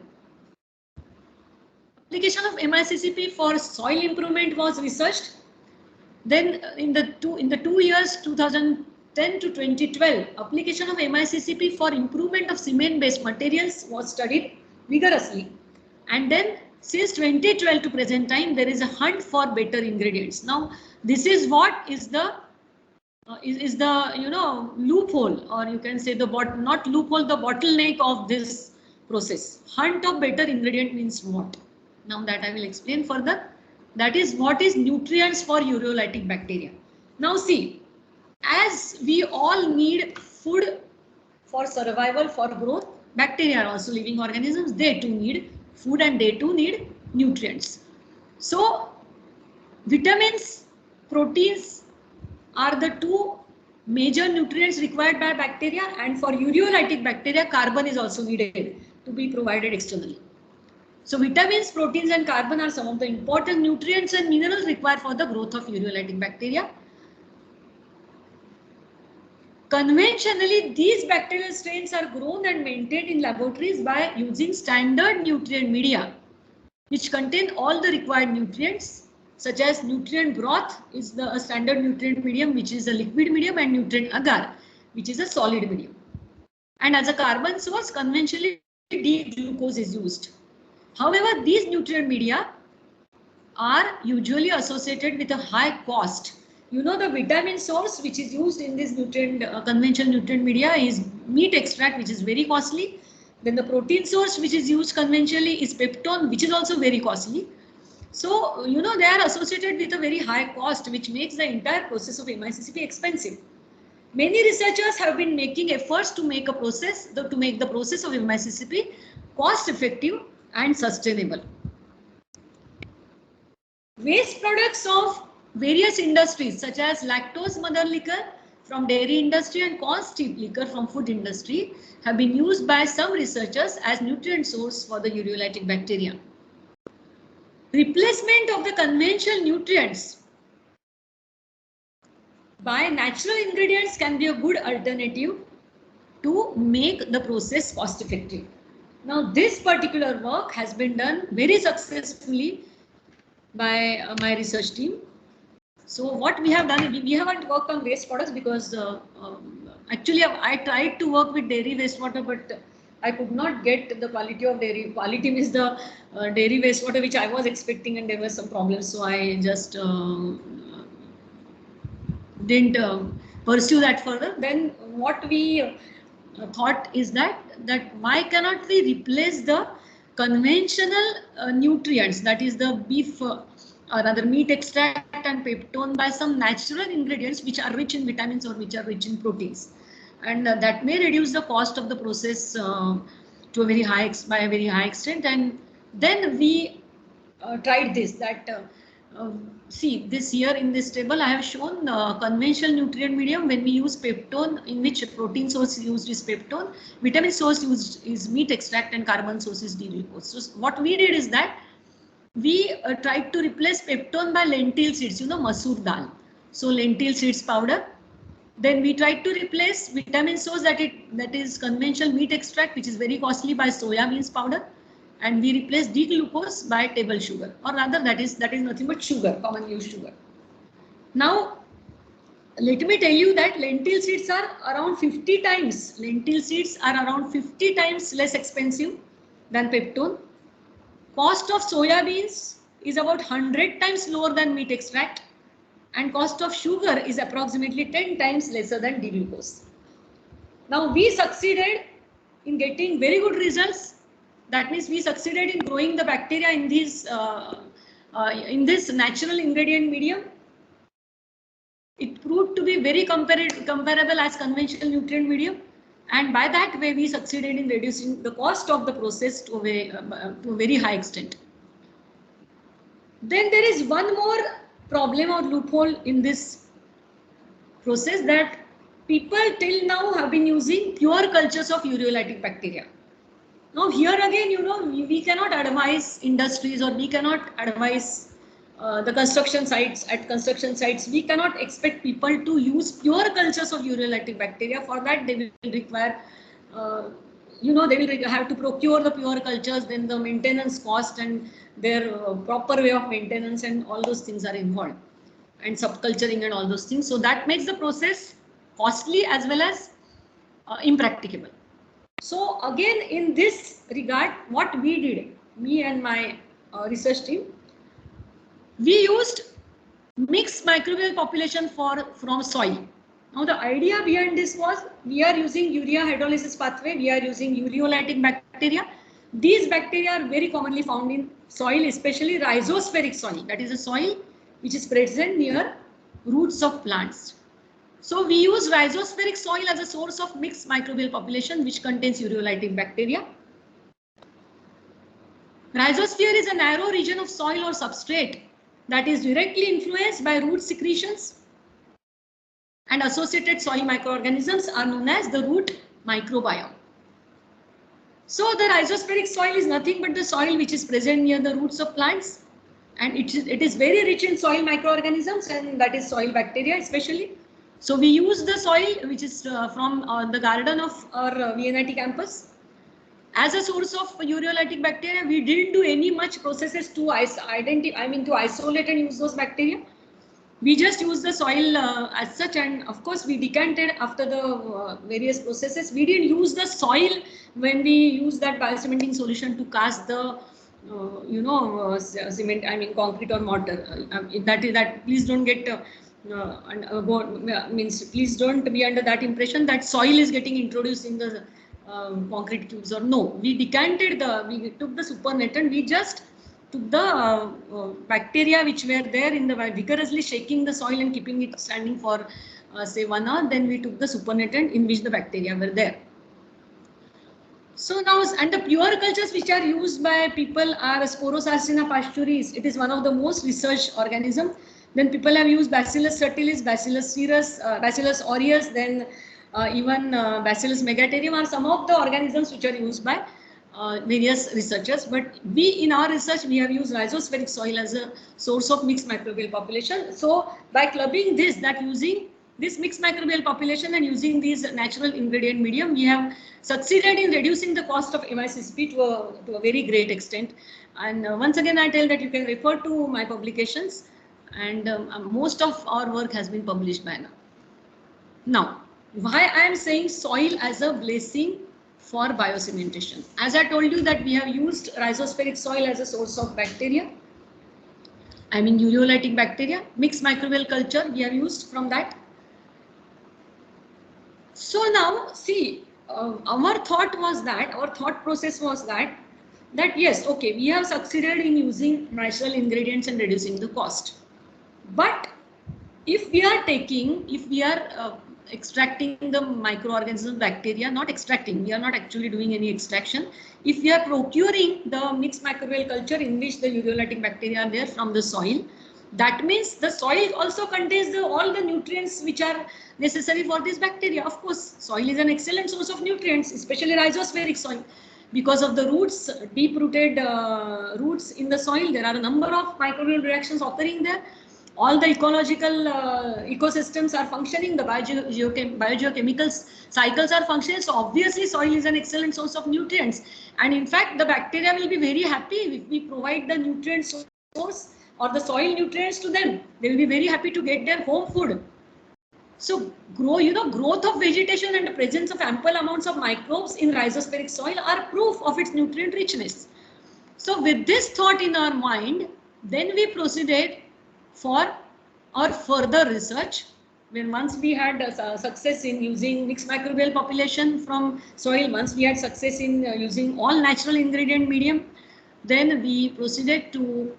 application of MICCP for soil improvement was researched. Then in the 2 years 2010 to 2012, application of MICCP for improvement of cement-based materials was studied vigorously. And then since 2012 to present time, there is a hunt for better ingredients. Now, this is what is the loophole, or you can say the not loophole, the bottleneck of this process. Hunt of better ingredient means what? Now that I will explain further. That is what is nutrients for ureolytic bacteria. Now see, as we all need food for survival, for growth, bacteria are also living organisms. They too need food and they too need nutrients. So vitamins, proteins are the two major nutrients required by bacteria, and for ureolytic bacteria, carbon is also needed to be provided externally. So vitamins, proteins and carbon are some of the important nutrients and minerals required for the growth of ureolytic bacteria. Conventionally, these bacterial strains are grown and maintained in laboratories by using standard nutrient media, which contain all the required nutrients, such as nutrient broth is the standard nutrient medium, which is a liquid medium, and nutrient agar, which is a solid medium. And as a carbon source, conventionally D-glucose is used. However, these nutrient media are usually associated with a high cost. You know, the vitamin source which is used in this nutrient conventional nutrient media is meat extract, which is very costly. Then the protein source which is used conventionally is peptone, which is also very costly. So, you know, they are associated with a very high cost, which makes the entire process of MICCP expensive. Many researchers have been making efforts to make the process of MICCP cost effective and sustainable. Waste products of various industries such as lactose mother liquor from dairy industry and corn steep liquor from food industry have been used by some researchers as nutrient source for the ureolytic bacteria. Replacement of the conventional nutrients by natural ingredients can be a good alternative to make the process cost effective. Now, this particular work has been done very successfully by my research team. So what we have done, we haven't worked on waste products because actually I tried to work with dairy wastewater, but I could not get the quality of dairy. Quality means the dairy wastewater which I was expecting, and there were some problems. So I just didn't pursue that further. Then what we thought is that why cannot we replace the conventional nutrients, that is the beef or rather meat extract and peptone, by some natural ingredients which are rich in vitamins or which are rich in proteins, and that may reduce the cost of the process to a very high extent. And then we tried this, that See this here in this table I have shown conventional nutrient medium when we use peptone, in which protein source used is peptone, vitamin source used is meat extract, and carbon source is D-glucose. So what we did is that we tried to replace peptone by lentil seeds, you know, masoor dal. So lentil seeds powder. Then we tried to replace vitamin source that is conventional meat extract, which is very costly, by soya beans powder. And we replace D-glucose by table sugar, or rather that is nothing but sugar, common use sugar. Now, let me tell you that lentil seeds are around 50 times. Lentil seeds are around 50 times less expensive than peptone. Cost of soya beans is about 100 times lower than meat extract, and cost of sugar is approximately 10 times lesser than D-glucose. Now, we succeeded in getting very good results. That means we succeeded in growing the bacteria in this natural ingredient medium. It proved to be very comparable as conventional nutrient medium, and by that way we succeeded in reducing the cost of the process to a very high extent. Then there is one more problem or loophole in this process, that people till now have been using pure cultures of ureolytic bacteria. Now here again, you know, we cannot advise industries, or we cannot advise the construction sites. At construction sites, we cannot expect people to use pure cultures of ureolytic bacteria. For that, they will require, you know, they will have to procure the pure cultures, then the maintenance cost and their proper way of maintenance and all those things are involved, and subculturing and all those things. So that makes the process costly as well as impracticable. So again, in this regard, what we did, me and my research team, we used mixed microbial population from soil. Now the idea behind this was, we are using urea hydrolysis pathway, we are using ureolytic bacteria. These bacteria are very commonly found in soil, especially rhizospheric soil, that is a soil which is present near roots of plants. So we use rhizospheric soil as a source of mixed microbial population which contains ureolytic bacteria. Rhizosphere is a narrow region of soil or substrate that is directly influenced by root secretions, and associated soil microorganisms are known as the root microbiome. So the rhizospheric soil is nothing but the soil which is present near the roots of plants, and it is very rich in soil microorganisms, and that is soil bacteria especially. So we use the soil which is from the garden of our VNIT campus as a source of ureolytic bacteria. We didn't do any much processes to isolate and use those bacteria. We just use the soil as such, and of course we decanted after the various processes. We didn't use the soil when we use that biocementing solution to cast the cement, concrete or mortar. Please don't get please don't be under that impression that soil is getting introduced in the concrete cubes, or no. We decanted we took the supernatant, we just took the bacteria which were there in the, vigorously shaking the soil and keeping it standing for say 1 hour. Then we took the supernatant in which the bacteria were there. So now, and the pure cultures which are used by people are Sporosarcina pasturis. It is one of the most researched organisms. Then people have used Bacillus subtilis, Bacillus cereus, Bacillus aureus, then even Bacillus megaterium are some of the organisms which are used by various researchers. But we, in our research, we have used rhizospheric soil as a source of mixed microbial population. So by clubbing this, using this mixed microbial population and using these natural ingredient medium, we have succeeded in reducing the cost of MICCP to a very great extent. And once again, I tell that you can refer to my publications, and most of our work has been published by now. Now, why I am saying soil as a blessing for biocementation? As I told you that we have used rhizospheric soil as a source of bacteria. Ureolytic bacteria, mixed microbial culture we have used from that. So now see, our thought process was that yes, okay, we have succeeded in using natural ingredients and reducing the cost. But if we are extracting the microorganism bacteria, not extracting, we are not actually doing any extraction. If we are procuring the mixed microbial culture in which the ureolytic bacteria are there from the soil, That means the soil also contains all the nutrients which are necessary for this bacteria. Of course, soil is an excellent source of nutrients, especially rhizospheric soil. Because of the roots, deep-rooted roots in the soil, there are a number of microbial reactions occurring there. All the ecological ecosystems are functioning, the biogeochemical cycles are functioning. So obviously soil is an excellent source of nutrients. And in fact, the bacteria will be very happy if we provide the nutrient source or the soil nutrients to them. They will be very happy to get their home food. So growth of vegetation and the presence of ample amounts of microbes in rhizospheric soil are proof of its nutrient richness. So with this thought in our mind, then we proceeded for our further research. When once we had success in using mixed microbial population from soil, once we had success in using all natural ingredient medium, then we proceeded to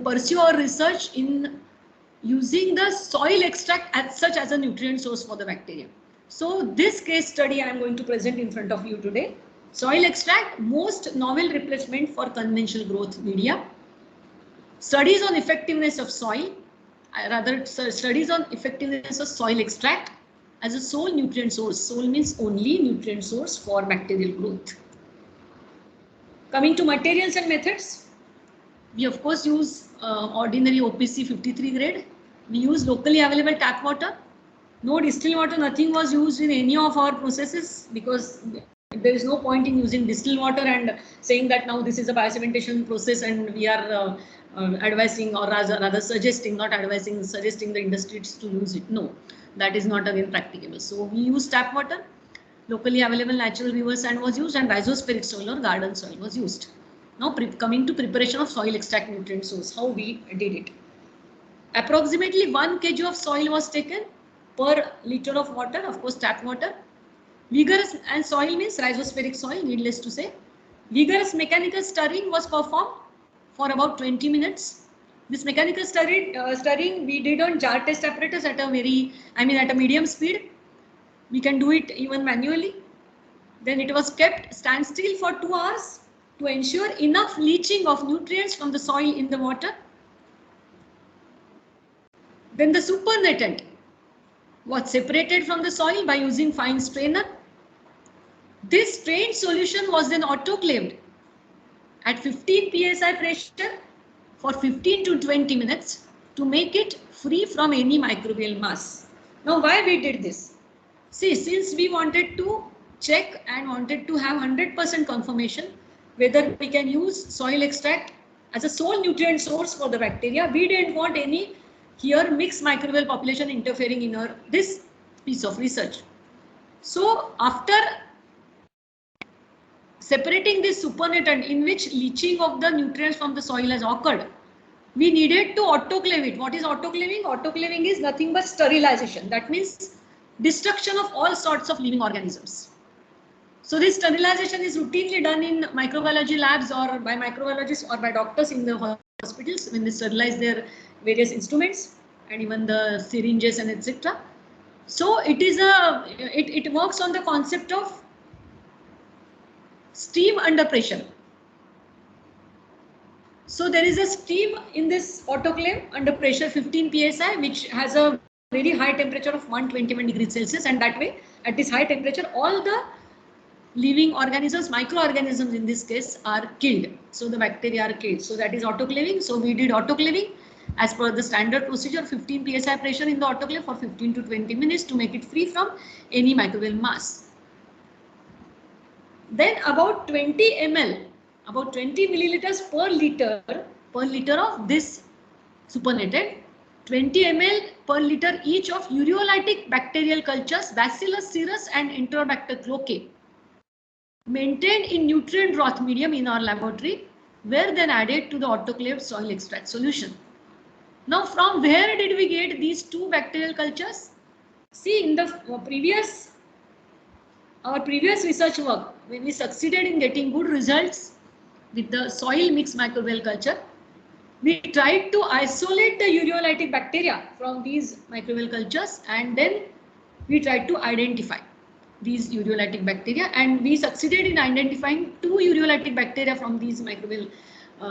pursue our research in using the soil extract as such as a nutrient source for the bacteria. So this case study I am going to present in front of you today. Soil extract, most novel replacement for conventional growth media. Studies on effectiveness of soil, studies on effectiveness of soil extract as a sole nutrient source. Sole means only nutrient source for bacterial growth. Coming to materials and methods, we of course use ordinary OPC 53 grade. We use locally available tap water. No distilled water, nothing was used in any of our processes because there is no point in using distilled water and saying that now this is a biosedimentation process and we are advising, or rather suggesting, not advising, suggesting the industry to use it. No, that is not again practicable. So we use tap water, locally available natural river sand was used, and rhizospheric soil or garden soil was used. Now coming to preparation of soil extract nutrient source, how we did it. Approximately 1 kg of soil was taken per liter of water, of course tap water. Vigorous, and soil means rhizospheric soil, needless to say. Vigorous mechanical stirring was performed for about 20 minutes. This mechanical stirring we did on jar test apparatus at a medium speed. We can do it even manually. Then it was kept standstill for 2 hours to ensure enough leaching of nutrients from the soil in the water. Then the supernatant was separated from the soil by using fine strainer. This strained solution was then autoclaved at 15 psi pressure for 15 to 20 minutes to make it free from any microbial mass. Now why we did this? See, since we wanted to check and wanted to have 100% confirmation whether we can use soil extract as a sole nutrient source for the bacteria, we didn't want any mixed microbial population interfering in this piece of research. So after separating this supernatant in which leaching of the nutrients from the soil has occurred, we needed to autoclave it. What is autoclaving? Autoclaving is nothing but sterilization. That means destruction of all sorts of living organisms. So this sterilization is routinely done in microbiology labs or by microbiologists or by doctors in the hospitals when they sterilize their various instruments and even the syringes and etc. So it works on the concept of steam under pressure. So there is a steam in this autoclave under pressure 15 psi, which has a very high temperature of 121 degrees Celsius, and that way at this high temperature all the living organisms, microorganisms in this case, are killed. So the bacteria are killed. So that is autoclaving. So we did autoclaving as per the standard procedure, 15 psi pressure in the autoclave for 15 to 20 minutes to make it free from any microbial mass. Then about 20 ml, about 20 milliliters per liter of this supernatant, 20 ml per liter each of ureolytic bacterial cultures, Bacillus cereus and Enterobacter cloacae, maintained in nutrient broth medium in our laboratory, were then added to the autoclaved soil extract solution. Now from where did we get these two bacterial cultures? See, in the our previous research work, when we succeeded in getting good results with the soil mixed microbial culture, we tried to isolate the ureolytic bacteria from these microbial cultures, and then we tried to identify these ureolytic bacteria, and we succeeded in identifying 2 ureolytic bacteria from these microbial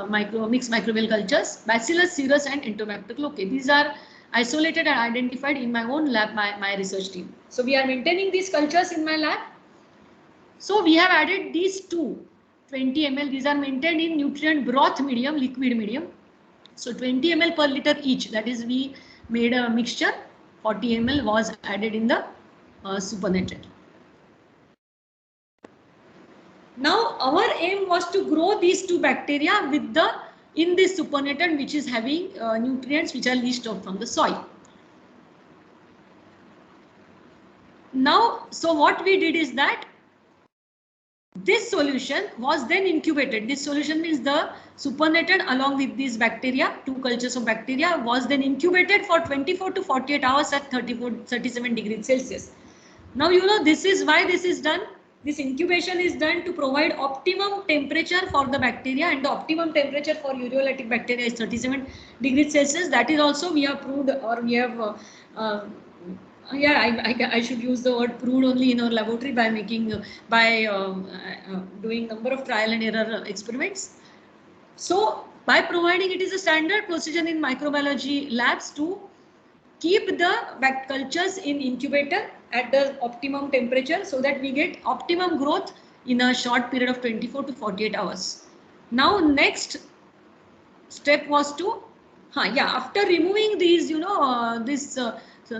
mixed microbial cultures, Bacillus cereus and Enterobacter. Okay, these are isolated and identified in my own lab, my research team. So we are maintaining these cultures in my lab. So we have added these two 20 ml. These are maintained in nutrient broth medium, liquid medium. So 20 ml per liter each. That is, we made a mixture. 40 ml was added in the supernatant. Now our aim was to grow these two bacteria with in this supernatant, which is having nutrients which are leached out from the soil. Now, so what we did is that this solution was then incubated. This solution means the supernatant along with these bacteria, two cultures of bacteria, was then incubated for 24 to 48 hours at 37 degrees Celsius. Now you know this is why this is done. This incubation is done to provide optimum temperature for the bacteria, and the optimum temperature for ureolytic bacteria is 37 degrees Celsius. That is also we have proved, or we have I should use the word proved only in our laboratory by doing number of trial and error experiments. So by providing, it is a standard procedure in microbiology labs to keep the cultures in incubator at the optimum temperature so that we get optimum growth in a short period of 24 to 48 hours. Now next step was to, after removing these,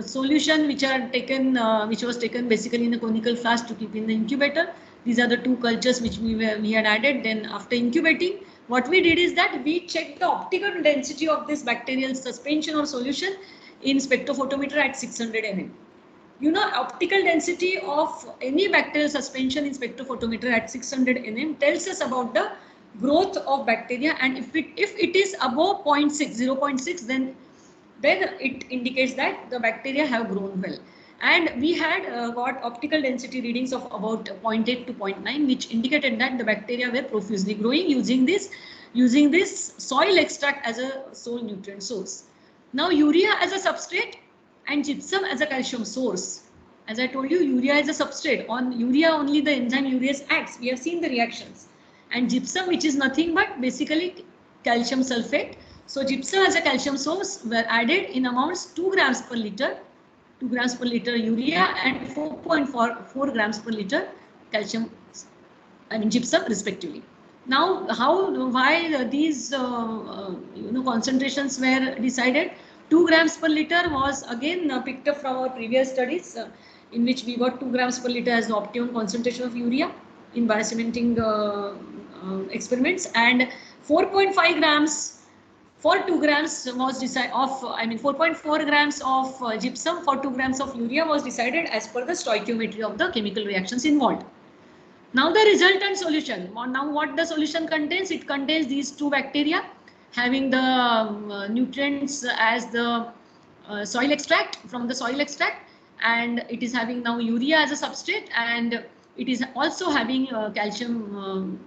solution which are taken, which was taken basically in a conical flask to keep in the incubator. These are the two cultures which we had added. Then after incubating, what we did is that we checked the optical density of this bacterial suspension or solution in spectrophotometer at 600 nm. You know, optical density of any bacterial suspension in spectrophotometer at 600 nm tells us about the growth of bacteria, and if it is above 0.6, then it indicates that the bacteria have grown well. And we had got optical density readings of about 0.8 to 0.9, which indicated that the bacteria were profusely growing using this soil extract as a sole nutrient source. Now urea as a substrate and gypsum as a calcium source. As I told you, urea is a substrate. On urea only the enzyme urease acts. We have seen the reactions. And gypsum, which is nothing but basically calcium sulfate. So gypsum as a calcium source were added in amounts 2 grams per liter, 2 grams per liter urea and 4.4 grams per liter gypsum respectively. Now why these concentrations were decided? 2 grams per liter was again picked up from our previous studies in which we got 2 grams per liter as the optimum concentration of urea in biocementing experiments, and 4.5 grams for 2 grams was decided 4.4 grams of gypsum for 2 grams of urea was decided as per the stoichiometry of the chemical reactions involved. Now the resultant solution. Now what the solution contains? It contains these two bacteria having the nutrients as the soil extract, from the soil extract, and it is having now urea as a substrate, and it is also having calcium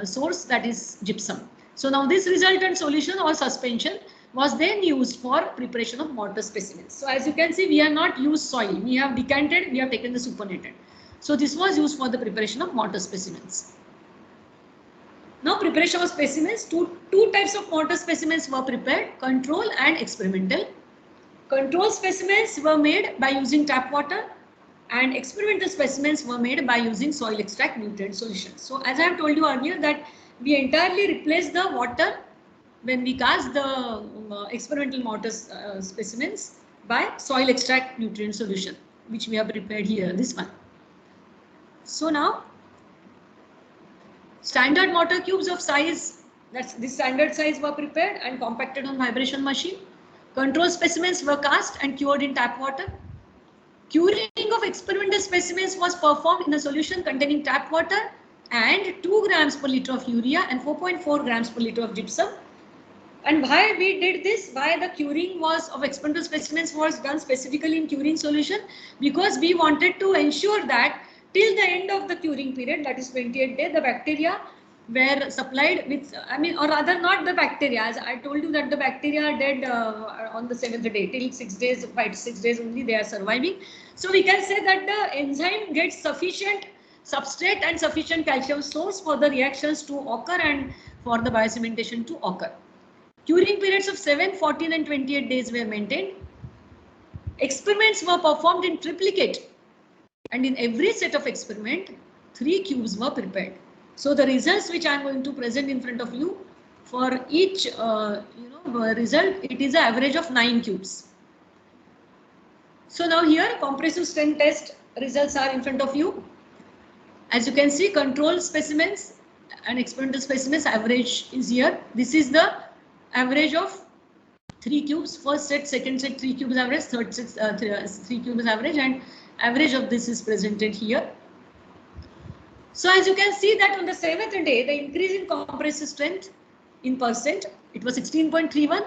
source, that is gypsum. So now this resultant solution or suspension was then used for preparation of mortar specimens. So as you can see, we have not used soil. We have decanted, we have taken the supernatant. So this was used for the preparation of mortar specimens. Now preparation of specimens, two types of mortar specimens were prepared, control and experimental. Control specimens were made by using tap water, and experimental specimens were made by using soil extract nutrient solutions. So as I have told you earlier that we entirely replaced the water when we cast the experimental mortar specimens by soil extract nutrient solution, which we have prepared here, this one. So now standard mortar cubes of size, that's the standard size, were prepared and compacted on vibration machine. Control specimens were cast and cured in tap water. Curing of experimental specimens was performed in a solution containing tap water and 2 grams per liter of urea and 4.4 grams per liter of gypsum. And why we did this, why the curing of experimental specimens was done specifically in curing solution? Because we wanted to ensure that till the end of the curing period, that is 28 days, the bacteria were supplied with, or rather not the bacteria, as I told you that the bacteria are dead on the 7th day, till 6 days, 5 to 6 days only they are surviving. So we can say that the enzyme gets sufficient substrate and sufficient calcium source for the reactions to occur and for the biocementation to occur. Curing periods of 7, 14 and 28 days were maintained. Experiments were performed in triplicate, and in every set of experiment, 3 cubes were prepared. So the results which I am going to present in front of you, for each result, it is an average of 9 cubes. So now here compressive strength test results are in front of you. As you can see, control specimens and experimental specimens average is here. This is the average of 3 cubes. First set, second set 3 cubes average, third set 3 cubes average, and average of this is presented here. So as you can see that on the 7th day, the increase in compressive strength in percent, it was 16.31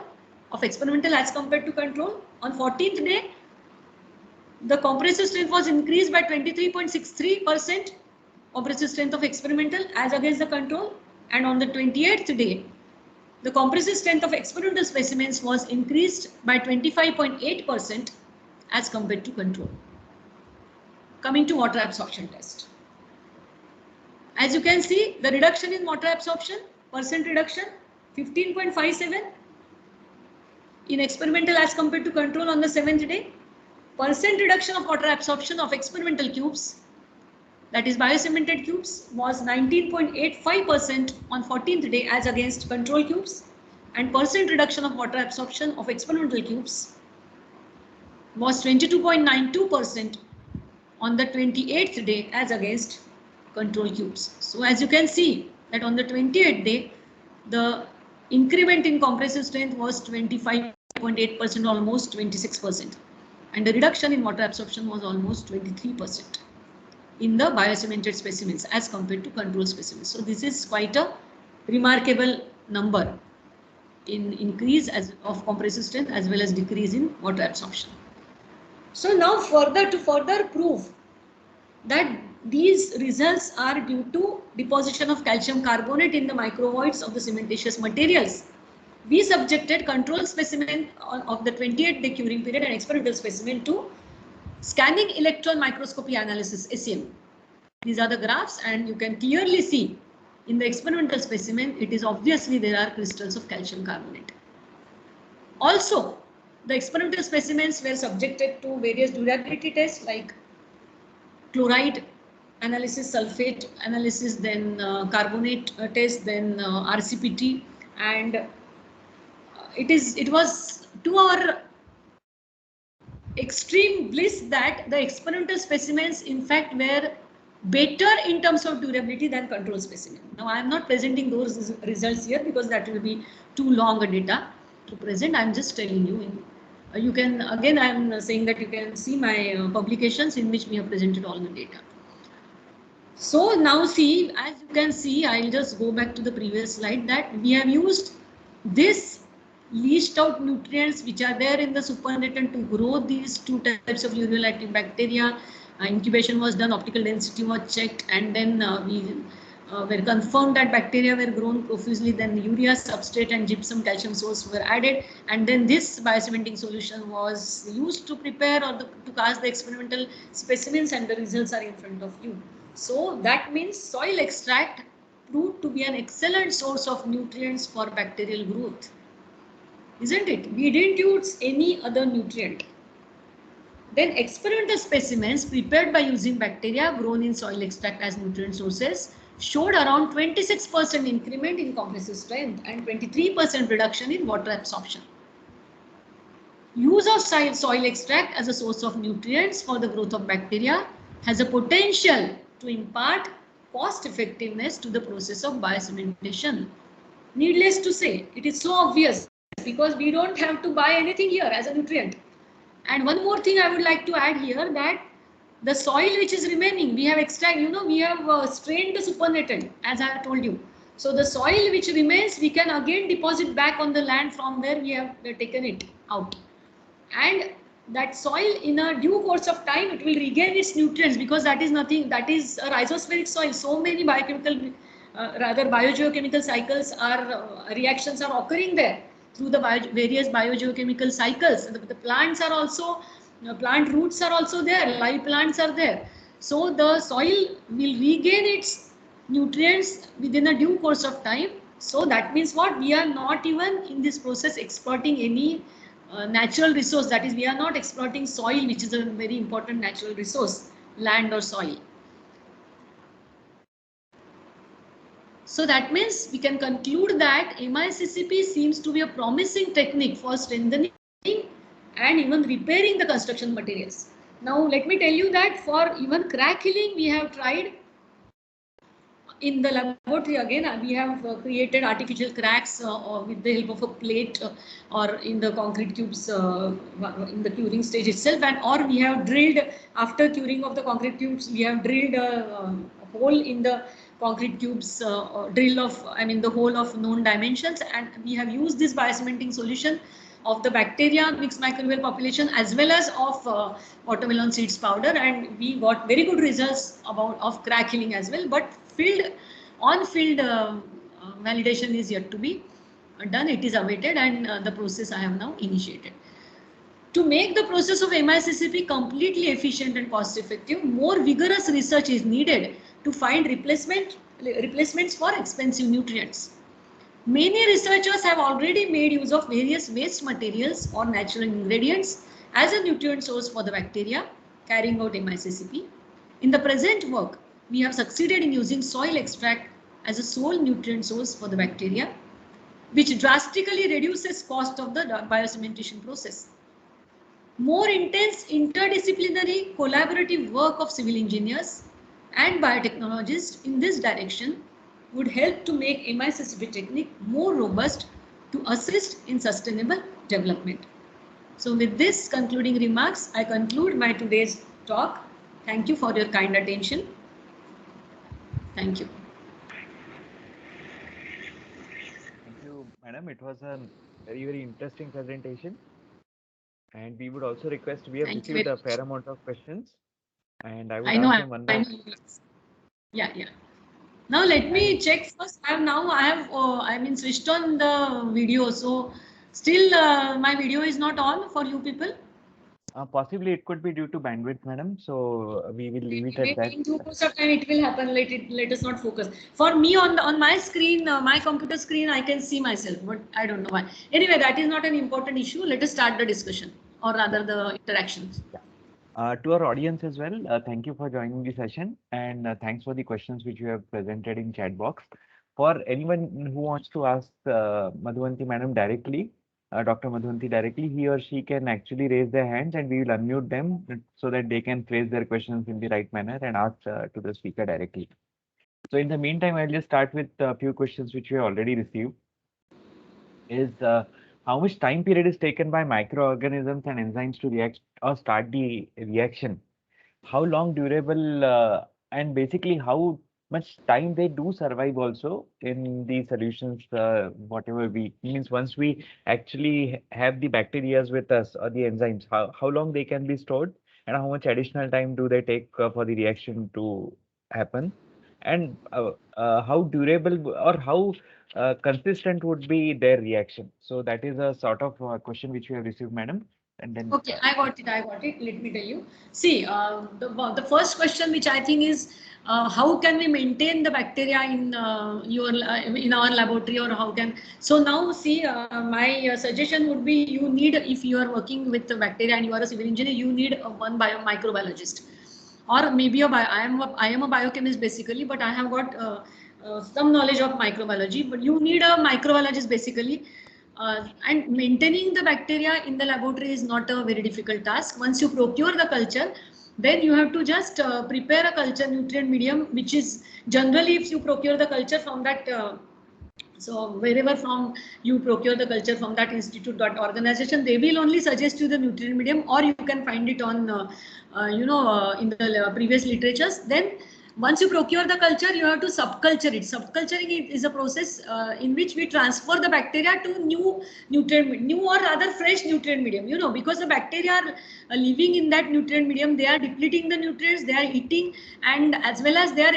of experimental as compared to control. On 14th day, the compressive strength was increased by 23.63% compressive strength of experimental as against the control. And on the 28th day, the compressive strength of experimental specimens was increased by 25.8% as compared to control. Coming to water absorption test. As you can see, the reduction in water absorption, percent reduction, 15.57 in experimental as compared to control on the 7th day. Percent reduction of water absorption of experimental cubes, that is biocemented cubes, was 19.85% on 14th day as against control cubes, and percent reduction of water absorption of experimental cubes was 22.92% on the 28th day as against control cubes. So as you can see that on the 28th day, the increment in compressive strength was 25.8%, almost 26%. And the reduction in water absorption was almost 23% in the biocemented specimens as compared to control specimens. So this is quite a remarkable number in increase of compressive strength as well as decrease in water absorption. So now to further prove that these results are due to deposition of calcium carbonate in the microvoids of the cementitious materials, we subjected control specimen of the 28-day curing period and experimental specimen to scanning electron microscopy analysis, SEM. These are the graphs, and you can clearly see in the experimental specimen, it is obviously there are crystals of calcium carbonate. Also, the experimental specimens were subjected to various durability tests like chloride analysis, sulfate analysis, then carbonate test, then RCPT, and it was to our extreme bliss that the experimental specimens in fact were better in terms of durability than control specimen. Now I am not presenting those results here because that will be too long a data to present. I am just telling you. You can, again I am saying that you can see my publications in which we have presented all the data. So now see, as you can see, I'll just go back to the previous slide that we have used this leached out nutrients which are there in the supernatant to grow these 2 types of urinary active bacteria. Incubation was done, optical density was checked, and then we were confirmed that bacteria were grown profusely. Then urea substrate and gypsum calcium source were added, and then this biocementing solution was used to prepare or to cast the experimental specimens, and the results are in front of you. So that means soil extract proved to be an excellent source of nutrients for bacterial growth, isn't it? We didn't use any other nutrient. Then experimental specimens prepared by using bacteria grown in soil extract as nutrient sources showed around 26% increment in compressive strength and 23% reduction in water absorption. Use of soil extract as a source of nutrients for the growth of bacteria has a potential to impart cost effectiveness to the process of biocementation. Needless to say, it is so obvious because we don't have to buy anything here as a nutrient. And one more thing I would like to add here, that the soil which is remaining, we have extracted, we have strained the supernatant, as I have told you. So the soil which remains, we can again deposit back on the land from where we have taken it out. And that soil, in a due course of time, it will regain its nutrients, because that is nothing, that is a rhizospheric soil. So many biochemical, biogeochemical cycles reactions are occurring there through the various biogeochemical cycles. The plants are also, plant roots are also there, live plants are there. So the soil will regain its nutrients within a due course of time, So that means what? We are not even in this process exploiting any natural resource. That is, we are not exploiting soil, which is a very important natural resource, land or soil. So that means we can conclude that MICCP seems to be a promising technique for strengthening and even repairing the construction materials. Now let me tell you that for even crack healing we have tried. In the laboratory again, we have created artificial cracks with the help of a plate or in the concrete cubes in the curing stage itself, and or we have drilled after curing of the concrete cubes, we have drilled a hole in the concrete cubes, drill of, I mean the hole of known dimensions, and we have used this biocementing solution of the bacteria mixed microbial population as well as of watermelon seeds powder, and we got very good results of crack healing as well. But on-field validation is yet to be done. It is awaited, and the process I have now initiated. To make the process of MICCP completely efficient and cost effective, more vigorous research is needed to find replacements for expensive nutrients. Many researchers have already made use of various waste materials or natural ingredients as a nutrient source for the bacteria carrying out MICCP. In the present work, we have succeeded in using soil extract as a sole nutrient source for the bacteria, which drastically reduces cost of the biocementation process. More intense interdisciplinary collaborative work of civil engineers and biotechnologists in this direction would help to make MICCP technique more robust to assist in sustainable development. So with this concluding remarks, I conclude my today's talk. Thank you for your kind attention. Thank you. Thank you, madam. It was a very, very interesting presentation. And we would also request, we have received a fair amount of questions. And I would ask them one by one. Yeah. Now let me check first. I mean switched on the video. So still my video is not on for you people. Possibly it could be due to bandwidth, madam. So we will leave it at that. In due course of time it will happen. Let us not focus. For me on my screen, my computer screen, I can see myself, but I don't know why. Anyway, that is not an important issue. Let us start the discussion, or rather the interactions. To our audience as well, thank you for joining the session, and thanks for the questions which you have presented in chat box. For anyone who wants to ask Madhuvanti madam directly, Dr. Madhuvanti directly, he or she can actually raise their hands and we will unmute them so that they can phrase their questions in the right manner and ask to the speaker directly. So in the meantime, I'll just start with a few questions which we have already received. Is how much time period is taken by microorganisms and enzymes to react or start the reaction? How long durable and basically how much time they do survive also in the solutions, whatever we means once we actually have the bacteria with us or the enzymes, how long they can be stored and how much additional time do they take for the reaction to happen, and how durable or how consistent would be their reaction. So that is a sort of question which we have received, madam. And then okay, I got it. Let me tell you. See, the first question which I think is how can we maintain the bacteria in in our laboratory, or how can, so now see, my suggestion would be, you need, if you are working with the bacteria and you are a civil engineer, you need one microbiologist, or maybe I am a biochemist basically, but I have got some knowledge of microbiology, but you need a microbiologist basically. And maintaining the bacteria in the laboratory is not a very difficult task. Once you procure the culture, then you have to just prepare a culture nutrient medium, which is generally, if you procure the culture from that, so wherever from you procure the culture from that institute, that organization, they will only suggest you the nutrient medium, or you can find it on, in the previous literatures. Then once you procure the culture, you have to subculture it. Subculturing is a process in which we transfer the bacteria to new or rather fresh nutrient medium, because the bacteria are living in that nutrient medium, they are depleting the nutrients, they are eating, and as well as they are,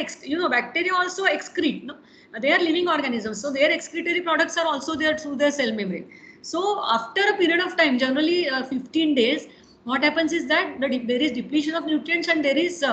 bacteria also excrete, no? They are living organisms, so their excretory products are also there through their cell membrane. So after a period of time, generally 15 days, what happens is that there is depletion of nutrients, and there is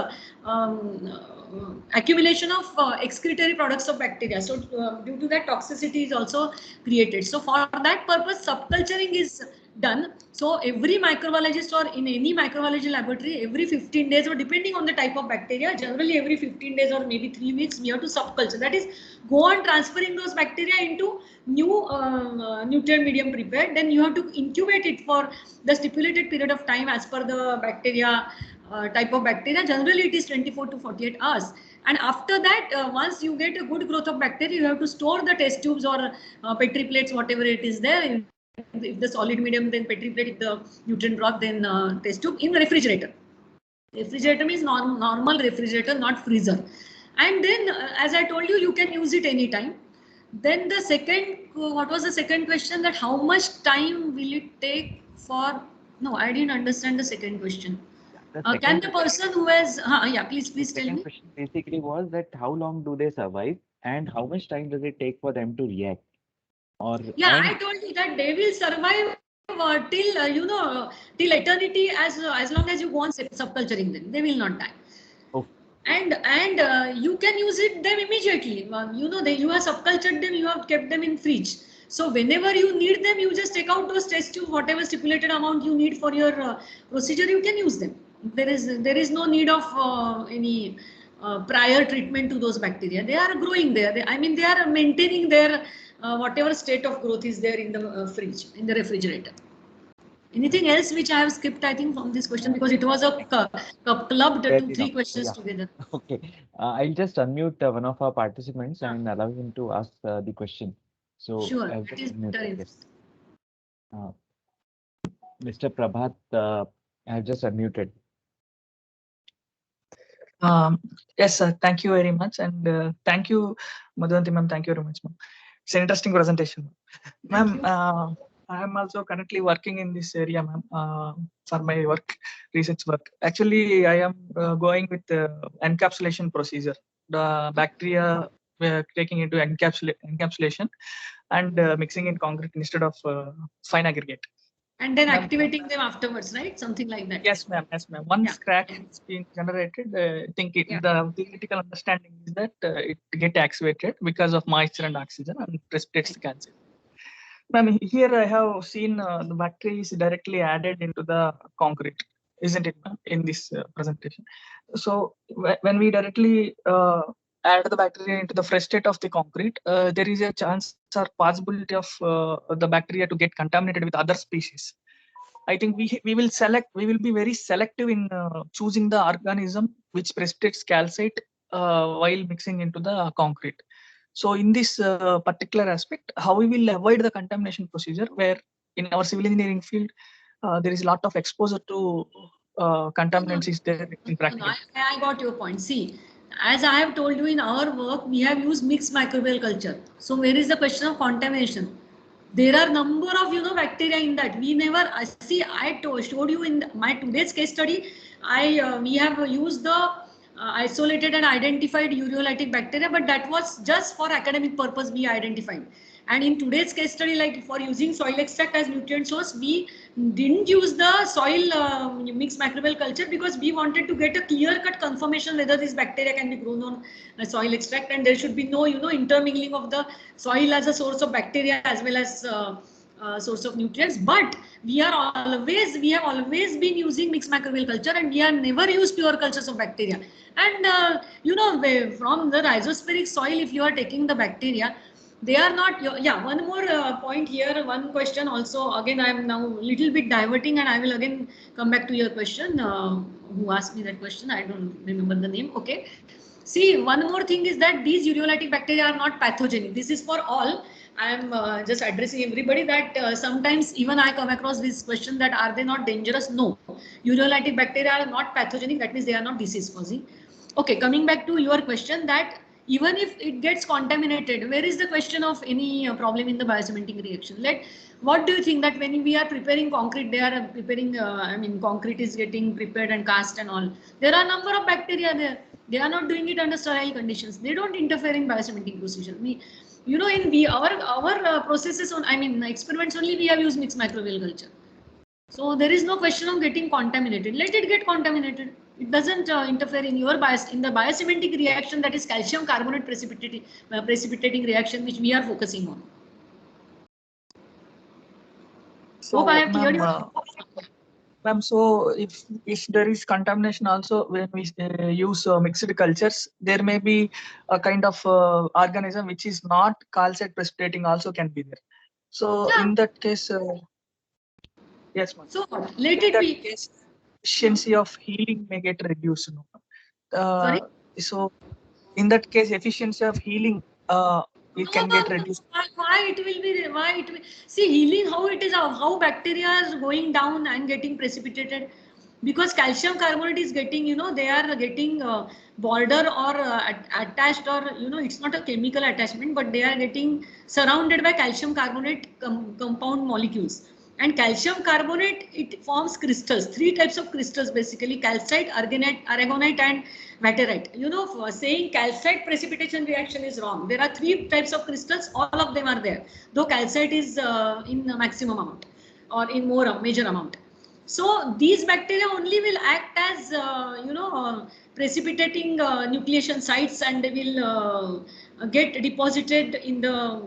accumulation of excretory products of bacteria. So due to that, toxicity is also created. So for that purpose, subculturing is done. So every microbiologist or in any microbiology laboratory, every 15 days or depending on the type of bacteria, generally every 15 days or maybe 3 weeks, we have to subculture. That is, go on transferring those bacteria into new nutrient medium prepared. Then you have to incubate it for the stipulated period of time as per the bacteria type of bacteria. Generally, it is 24 to 48 hours. And after that, once you get a good growth of bacteria, you have to store the test tubes or Petri plates, whatever it is there. If the solid medium, then Petri plate. If the nutrient broth, then test tube in the refrigerator. Refrigerator means normal refrigerator, not freezer. And then, as I told you, you can use it anytime. Then the second, what was the second question? That how much time will it take for? No, I didn't understand the second question. Can the person who has, yeah, please tell me. The second question basically was that how long do they survive and how much time does it take for them to react? Or yeah, I told you that they will survive till till eternity, as long as you go on subculturing them, they will not die. Okay. And you can use them immediately. You have subcultured them, you have kept them in fridge. So whenever you need them, you just take out those test tubes, whatever stipulated amount you need for your procedure, you can use them. There is no need of any prior treatment to those bacteria. They are growing there. They are maintaining their whatever state of growth is there in the fridge, in the refrigerator. Anything else which I have skipped, I think, from this question, because it was a clubbed 2-3 questions together. Okay, I'll just unmute one of our participants and allow him to ask the question. So, sure, it is better. Mr. Prabhat, I have just unmuted. Yes, sir. Thank you very much, and thank you, Madhuvanti ma'am. Thank you very much, ma'am. It's an interesting presentation, ma'am. I am also currently working in this area, ma'am, for my research work. Actually, I am going with the encapsulation procedure. The bacteria we are taking into encapsulation and mixing in concrete instead of fine aggregate. And then activating them afterwards, right? Something like that. Yes, ma'am. Yes, ma'am. Once crack is being generated, I think the theoretical understanding is that it gets activated because of moisture and oxygen and precipitates the cancer. Ma'am, here I have seen the bacteria is directly added into the concrete, isn't it, ma'am, in this presentation? So when we directly add the bacteria into the fresh state of the concrete, there is a chance or possibility of the bacteria to get contaminated with other species. I think we will be very selective in choosing the organism which precipitates calcite while mixing into the concrete. So in this particular aspect, how we will avoid the contamination procedure, where in our civil engineering field, there is a lot of exposure to contaminants is there in practice. I got your point. See, as I have told you, in our work, we have used mixed microbial culture. So where is the question of contamination? There are number of bacteria in that. We never see. I showed you in my today's case study. We have used the isolated and identified ureolytic bacteria, but that was just for academic purpose we identified. And in today's case study, like for using soil extract as nutrient source, we didn't use the soil mixed microbial culture because we wanted to get a clear-cut confirmation whether this bacteria can be grown on soil extract, and there should be no intermingling of the soil as a source of bacteria as well as source of nutrients. But we have always been using mixed microbial culture, and we have never used pure cultures of bacteria. And from the rhizospheric soil, if you are taking the bacteria, they are not. One more point here. One question also. Again, I am now a little bit diverting, and I will again come back to your question. Who asked me that question? I don't remember the name. Okay. See, one more thing is that these ureolytic bacteria are not pathogenic. This is for all. I am just addressing everybody that sometimes even I come across this question that are they not dangerous? No. Ureolytic bacteria are not pathogenic. That means they are not disease causing. Okay. Coming back to your question that even if it gets contaminated, where is the question of any problem in the biocementing reaction? What do you think that when we are preparing concrete, they are preparing, concrete is getting prepared and cast and all. There are a number of bacteria there. They are not doing it under sterile conditions. They don't interfere in biocementing procedure. In our processes on, experiments only we have used mixed microbial culture. So there is no question of getting contaminated. Let it get contaminated. It doesn't interfere in your bias in the biocementic reaction, that is calcium carbonate precipitating reaction, which we are focusing on. So, Hope I have cleared ma'am, your ma'am, so if there is contamination also when we use mixed cultures, there may be a kind of organism which is not calcite precipitating also can be there. So Yeah. in that case, yes, ma'am. So what? Let In it that be. case, efficiency of healing may get reduced. No? Sorry? So in that case, efficiency of healing it can get reduced. Why it will be? Why it will? See, healing, how it is, how bacteria is going down and getting precipitated, because calcium carbonate is getting, you know, they are getting border or attached, or you know, it's not a chemical attachment, but they are getting surrounded by calcium carbonate compound molecules. And calcium carbonate, it forms crystals, 3 types of crystals basically: calcite, aragonite and vaterite. You know, for saying calcite precipitation reaction is wrong. There are 3 types of crystals, all of them are there, though calcite is in maximum amount or in more major amount. So these bacteria only will act as precipitating nucleation sites, and they will get deposited in the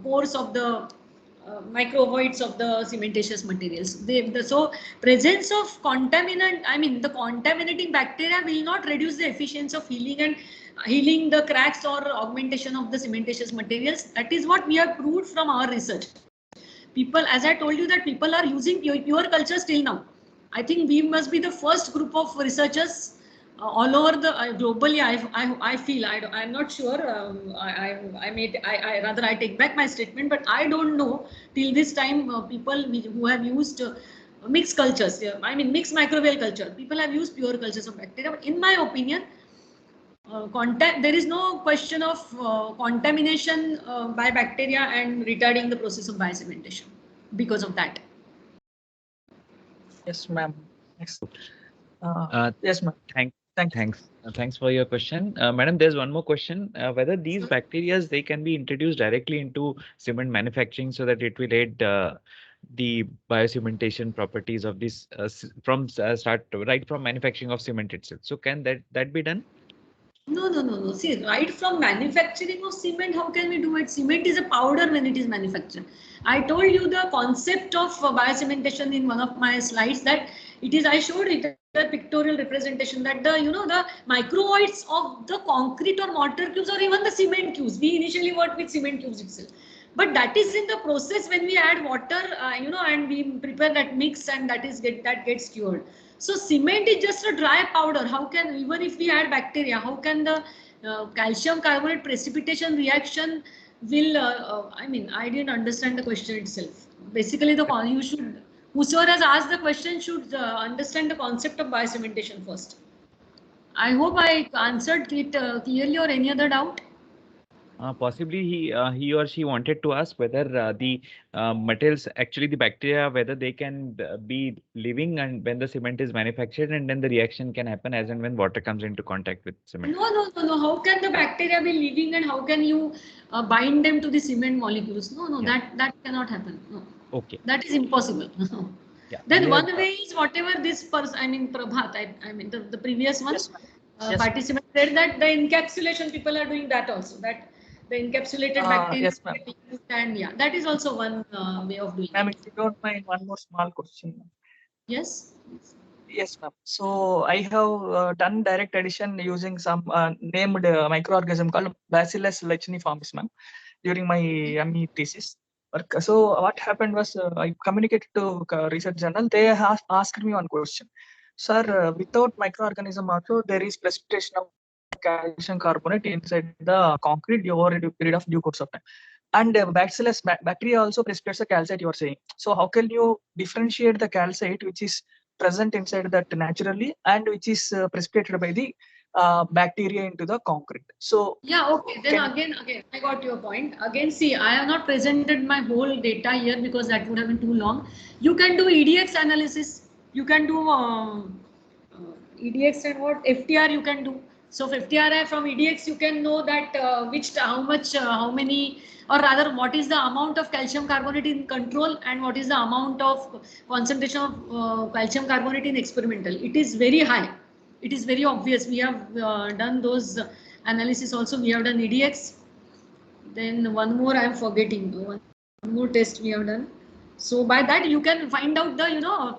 pores of the microvoids of the cementitious materials. So presence of contaminant, I mean the contaminating bacteria will not reduce the efficiency of healing and healing the cracks or augmentation of the cementitious materials. That is what we have proved from our research. People, as I told you, that people are using pure cultures till now. I think we must be the first group of researchers all over the globally. I feel, I'm not sure. I take back my statement, but I don't know till this time people who have used mixed cultures. I mean mixed microbial culture. People have used pure cultures of bacteria. But in my opinion, there is no question of contamination by bacteria and retarding the process of biocementation because of that. Yes, ma'am. Next. Uh, Yes, ma'am. Thanks for your question. Madam, there's one more question. Whether these bacteria, they can be introduced directly into cement manufacturing so that it will aid the biocementation properties of this start right from manufacturing of cement itself. So can that be done? No. See, right from manufacturing of cement, how can we do it? Cement is a powder when it is manufactured. I told you the concept of biocementation in one of my slides, that it is, I showed it, the pictorial representation, that the, you know, the microvoids of the concrete or mortar cubes or even the cement cubes. We initially worked with cement cubes itself. But that is in the process when we add water, and we prepare that mix, and that gets cured. So cement is just a dry powder. How can, even if we add bacteria, how can the calcium carbonate precipitation reaction will, I mean, I didn't understand the question itself. Basically, whosoever has asked the question should understand the concept of biocementation first. I hope I answered it clearly, or any other doubt? Possibly he or she wanted to ask whether the materials, actually the bacteria, whether they can be living and when the cement is manufactured, and then the reaction can happen as and when water comes into contact with cement. No. How can the bacteria be living, and how can you bind them to the cement molecules? No, yeah. that cannot happen. No. Okay. That is impossible. Yeah. Then one way is whatever this person, I mean Prabhat, I mean the previous one, yes, participant said that the encapsulation, people are doing that also, that the encapsulated bacteria, yes, ma'am. And yeah, that is also one way of doing Ma'am, it. if you don't mind, one more small question. Yes. Yes, ma'am. So I have done direct addition using some named microorganism called Bacillus lechiniformis, ma'am, during my ME thesis work. So what happened was I communicated to research journal. They asked me one question, sir. Without microorganism also there is precipitation of calcium carbonate inside the concrete over a period of due course of time. And Bacillus bacteria also precipitates the calcite, you are saying. So how can you differentiate the calcite which is present inside that naturally and which is precipitated by the bacteria into the concrete? So yeah, okay, then again I got your point. Again, see, I have not presented my whole data here because that would have been too long. You can do EDX analysis, you can do EDX and what FTR you can do. So 50 RI from EDX, you can know that how many, or rather what is the amount of calcium carbonate in control and what is the amount of concentration of calcium carbonate in experimental. It is very high. It is very obvious. We have done those analysis also. We have done EDX. Then one more I am forgetting. One more test we have done. So by that you can find out the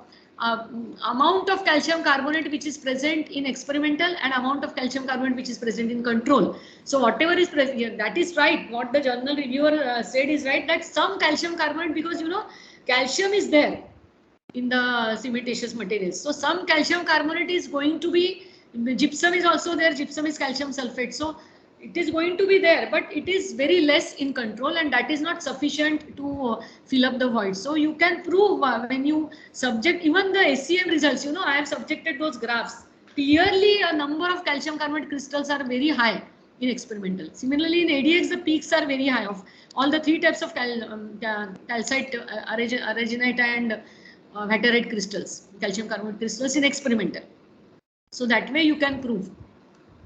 amount of calcium carbonate which is present in experimental and amount of calcium carbonate which is present in control. So whatever is present here, that is right. What the journal reviewer said is right, that some calcium carbonate, because calcium is there in the cementitious materials. So some calcium carbonate is going to be, gypsum is also there, gypsum is calcium sulfate. So it is going to be there, but it is very less in control, and that is not sufficient to fill up the void. So you can prove when you subject even the SEM results, I have subjected those graphs. Clearly a number of calcium carbonate crystals are very high in experimental. Similarly in ADX the peaks are very high of all the three types of calcite, aragonite and vaterite crystals, calcium carbonate crystals in experimental. So that way you can prove.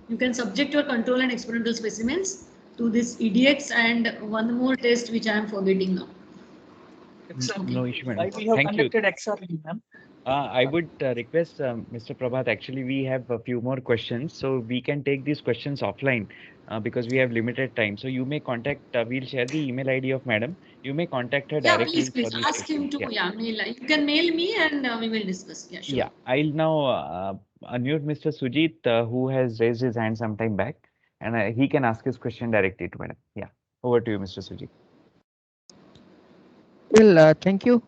You can subject your control and experimental specimens to this EDX and one more test which I am forgetting now. Excellent. No issue, Why madam. we have Thank you. conducted XRE, ma'am? I would request Mr. Prabhat, actually we have a few more questions, so we can take these questions offline because we have limited time. So you may contact, we'll share the email ID of madam. You may contact her Yeah, directly. please for these ask him questions. to mail. You can mail me and we will discuss. Yeah, sure. Yeah, I'll now unmute Mr. Sujit, who has raised his hand some time back, and he can ask his question directly to madam. Yeah, over to you, Mr. Sujit. Well, thank you,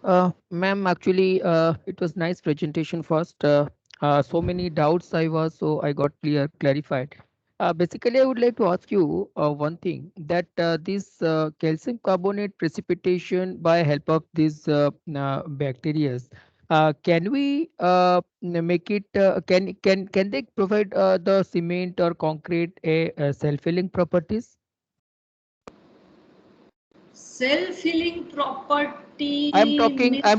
ma'am. Actually, it was nice presentation first. So many doubts so I got clarified. Basically, I would like to ask you one thing, that this calcium carbonate precipitation by help of these bacteria, can we make it? Can they provide the cement or concrete a self-healing properties? Self-healing property. I'm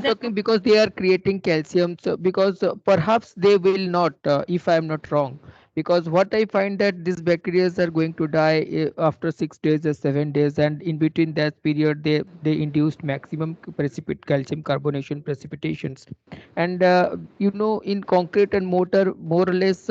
talking because they are creating calcium. So because perhaps they will not, if I'm not wrong, because what I find that these bacteria are going to die after 6 days or 7 days, and in between that period they induced maximum calcium carbonation precipitations, and in concrete and mortar more or less.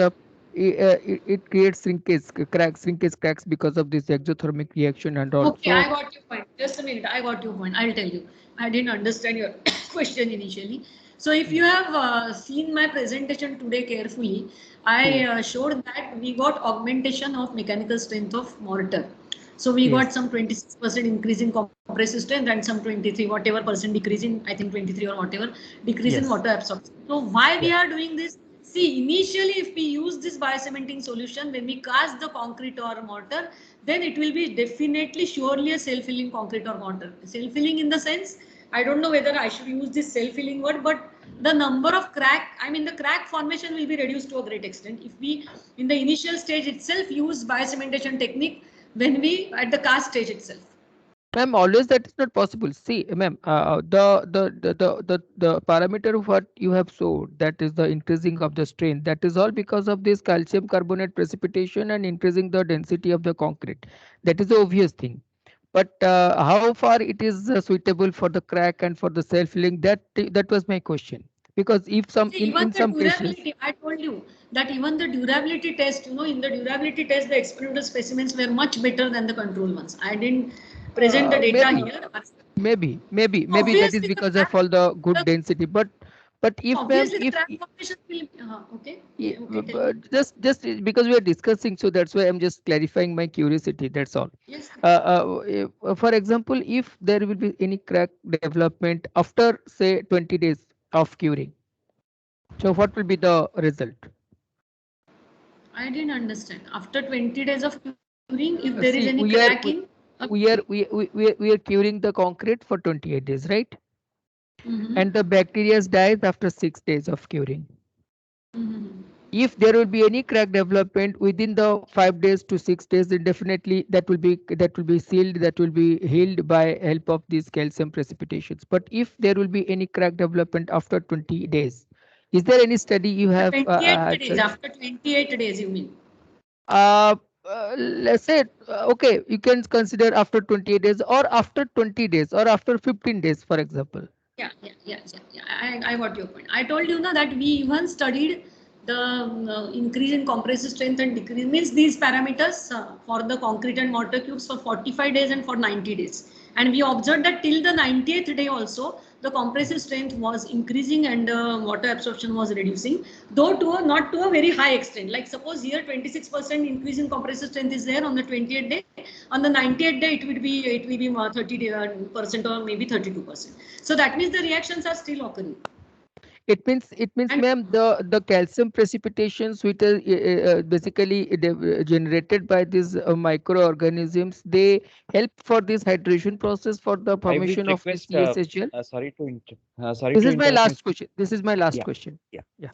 It creates shrinkage cracks because of this exothermic reaction and all. Okay, I got your point. Just a minute, I got your point. I'll tell you. I didn't understand your question initially. So if you have seen my presentation today carefully, I showed that we got augmentation of mechanical strength of mortar. So we got some 26% increase in compressive strength and some 23, whatever percent decrease in, I think 23 or whatever, decrease in water absorption. So why we are doing this? See, initially, if we use this biocementing solution, when we cast the concrete or mortar, then it will be definitely surely a self-healing concrete or mortar. Self-healing in the sense, I don't know whether I should use this self-healing word, but the number of the crack formation will be reduced to a great extent if we, in the initial stage itself, use biocementation technique when we at the cast stage itself. Ma'am, always that is not possible. See, ma'am, the parameter of what you have showed, that is the increasing of the strain, that is all because of this calcium carbonate precipitation and increasing the density of the concrete. That is the obvious thing. But how far it is suitable for the crack and for the self-healing, that was my question. Because if some in some cases, I told you that even the durability test, in the durability test, the experimental specimens were much better than the control ones. I didn't present the data here. Maybe that is because of all the good density. But if just because we are discussing, so that's why I'm just clarifying my curiosity. That's all. Yes. For example, if there will be any crack development after say 20 days of curing, so what will be the result? I didn't understand. After 20 days of curing, if there is any cracking, we are curing the concrete for 28 days, right? And the bacteria dies after 6 days of curing. If there will be any crack development within the 5 days to 6 days, then definitely that will be sealed, that will be healed by help of these calcium precipitations. But if there will be any crack development after 20 days, is there any study you have? 28 days, after 28 days, you mean? Let's say, okay, you can consider after 28 days or after 20 days or after 15 days, for example. Yeah. I got your point. I told you now that we even studied the increase in compressive strength and decrease means these parameters for the concrete and mortar cubes for 45 days and for 90 days. And we observed that till the 90th day also, the compressive strength was increasing and water absorption was reducing, though not to a very high extent. Like suppose here 26% increase in compressive strength is there on the 20th day. On the 90th day, it will be 30% or maybe 32%. So that means the reactions are still occurring. It means, And ma'am, the calcium precipitations which are basically generated by these microorganisms, they help for this hydration process for the I would formation of the request, CSHL. sorry This to is my interrupt, last Mr. question. This is my last Yeah. question. Yeah. Yeah.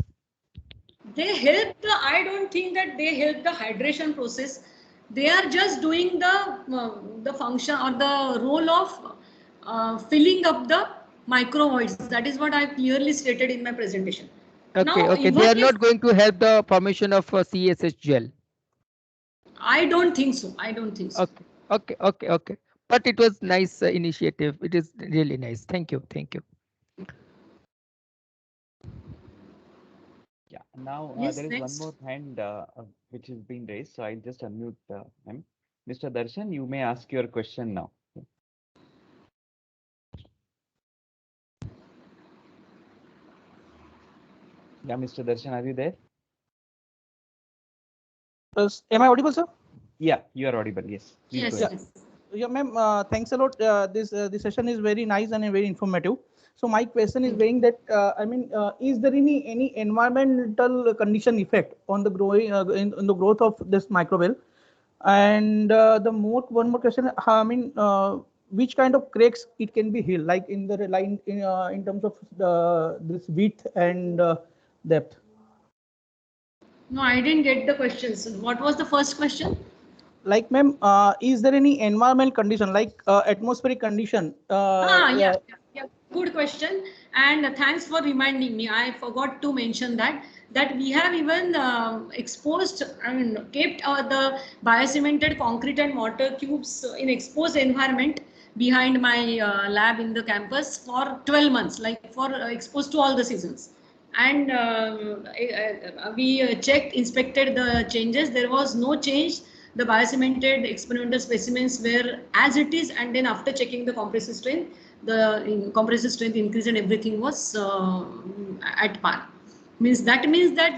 they help the, I don't think that they help the hydration process. They are just doing the function or the role of filling up the microvoids. That is what I clearly stated in my presentation. Okay. Now, Okay. They even are if not going to help the formation of CSH gel. I don't think so. I don't think so. Okay. Okay. Okay. Okay. But it was nice initiative. It is really nice. Thank you. Thank you. Yeah. Now Yes, there is one next. more hand which is being raised, so I'll just unmute him. Mr. Darshan, you may ask your question now. Yeah, Mr. Darshan, are you there? Am I audible, sir? Yeah, you are audible. Yes. Please Yes, go ahead. yes. Yeah, ma'am. Thanks a lot. This session is very nice and very informative. So my question is being that is there any environmental condition effect on the growing in the growth of this microbial? And one more question. Which kind of cracks it can be healed, like in the line in terms of this width and depth? No, I didn't get the questions. What was the first question? Like, ma'am, is there any environmental condition like atmospheric condition? Yeah. Good question. And thanks for reminding me. I forgot to mention that we have even exposed, kept the biocemented concrete and mortar cubes in exposed environment behind my lab in the campus for 12 months, like for exposed to all the seasons. And we checked, inspected the changes. There was no change. The biocemented experimental specimens were as it is, and then after checking the compressive strength, the compressive strength increase and everything was at par. Means that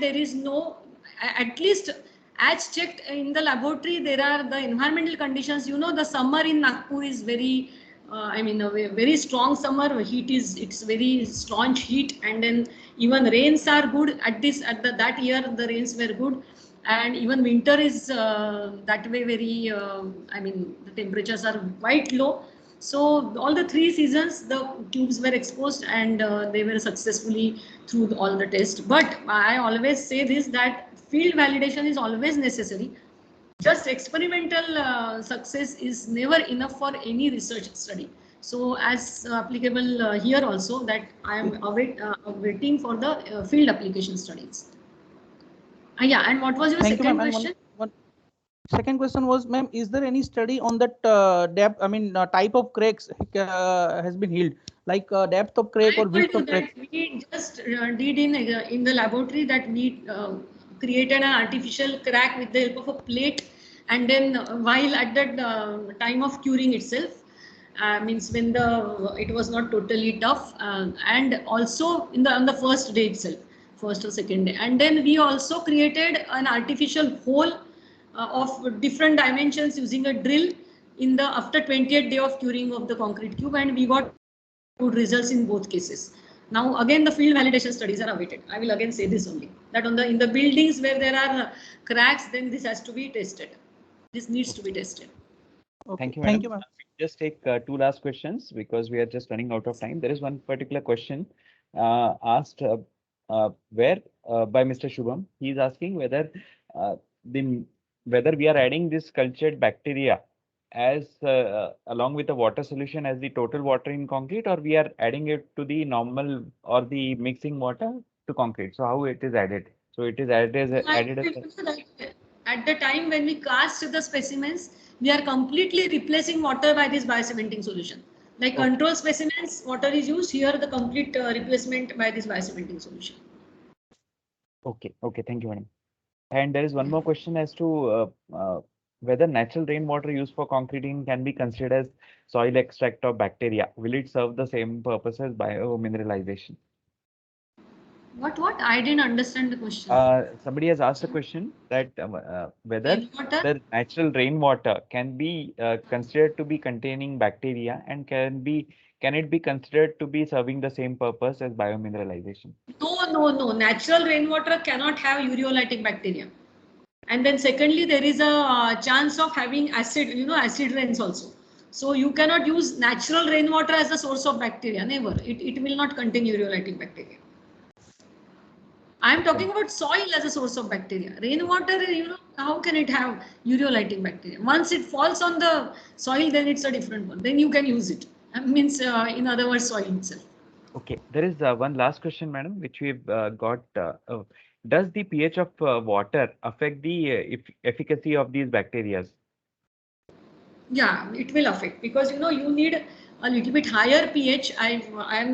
there is no, at least as checked in the laboratory, there are the environmental conditions. You know, the summer in Nagpur is very a very strong summer. It's very staunch heat, and then even rains are good that year. The rains were good, and even winter is that way very. The temperatures are quite low. So all the 3 seasons, the tubes were exposed, and they were successfully through all the tests. But I always say this, that field validation is always necessary. Just experimental success is never enough for any research study. So as applicable here also, that I am waiting for the field application studies. Yeah, and what was your Thank you, second ma'am. question? Second question was, ma'am, is there any study on that depth? Type of cracks has been healed, like depth of crack I or width told of you crack? that we just did in the laboratory that we created an artificial crack with the help of a plate, and then while at the time of curing itself, means when it was not totally tough, and also on the first day itself, first or second day, and then we also created an artificial hole of different dimensions using a drill in the after 20th day of curing of the concrete cube, and we got good results in both cases. Now again the field validation studies are awaited. I will again say this only, that in the buildings where there are cracks, then this has to be tested. This needs to be tested. Okay. Thank you, madam. Thank you, ma'am. Just take 2 last questions because we are just running out of time. There is one particular question asked by Mr. Shubham. He is asking whether whether we are adding this cultured bacteria as along with the water solution as the total water in concrete, or we are adding it to the normal or the mixing water to concrete. So how it is added? So it is added as at the time when we cast the specimens, we are completely replacing water by this biocementing solution. Like control specimens, water is used, here the complete replacement by this biocementing solution. Okay, okay, thank you, madam. And there is one more question as to whether natural rainwater used for concreting can be considered as soil extract of bacteria. Will it serve the same purpose as biomineralization? What? I didn't understand the question. Somebody has asked a question that whether Rainwater? the natural rainwater can be considered to be containing bacteria, and can it be considered to be serving the same purpose as biomineralization? No. Natural rainwater cannot have ureolytic bacteria. And then secondly, there is a chance of having acid, acid rains also. So you cannot use natural rainwater as a source of bacteria, never. It will not contain ureolytic bacteria. I am talking about soil as a source of bacteria. Rainwater, how can it have ureolytic bacteria? Once it falls on the soil, then it's a different one. Then you can use it. Means, in other words, soil itself. Okay, there is one last question, madam, which we've got. Does the pH of water affect the efficacy of these bacteria? Yeah, it will affect, because you need a little bit higher pH. I'm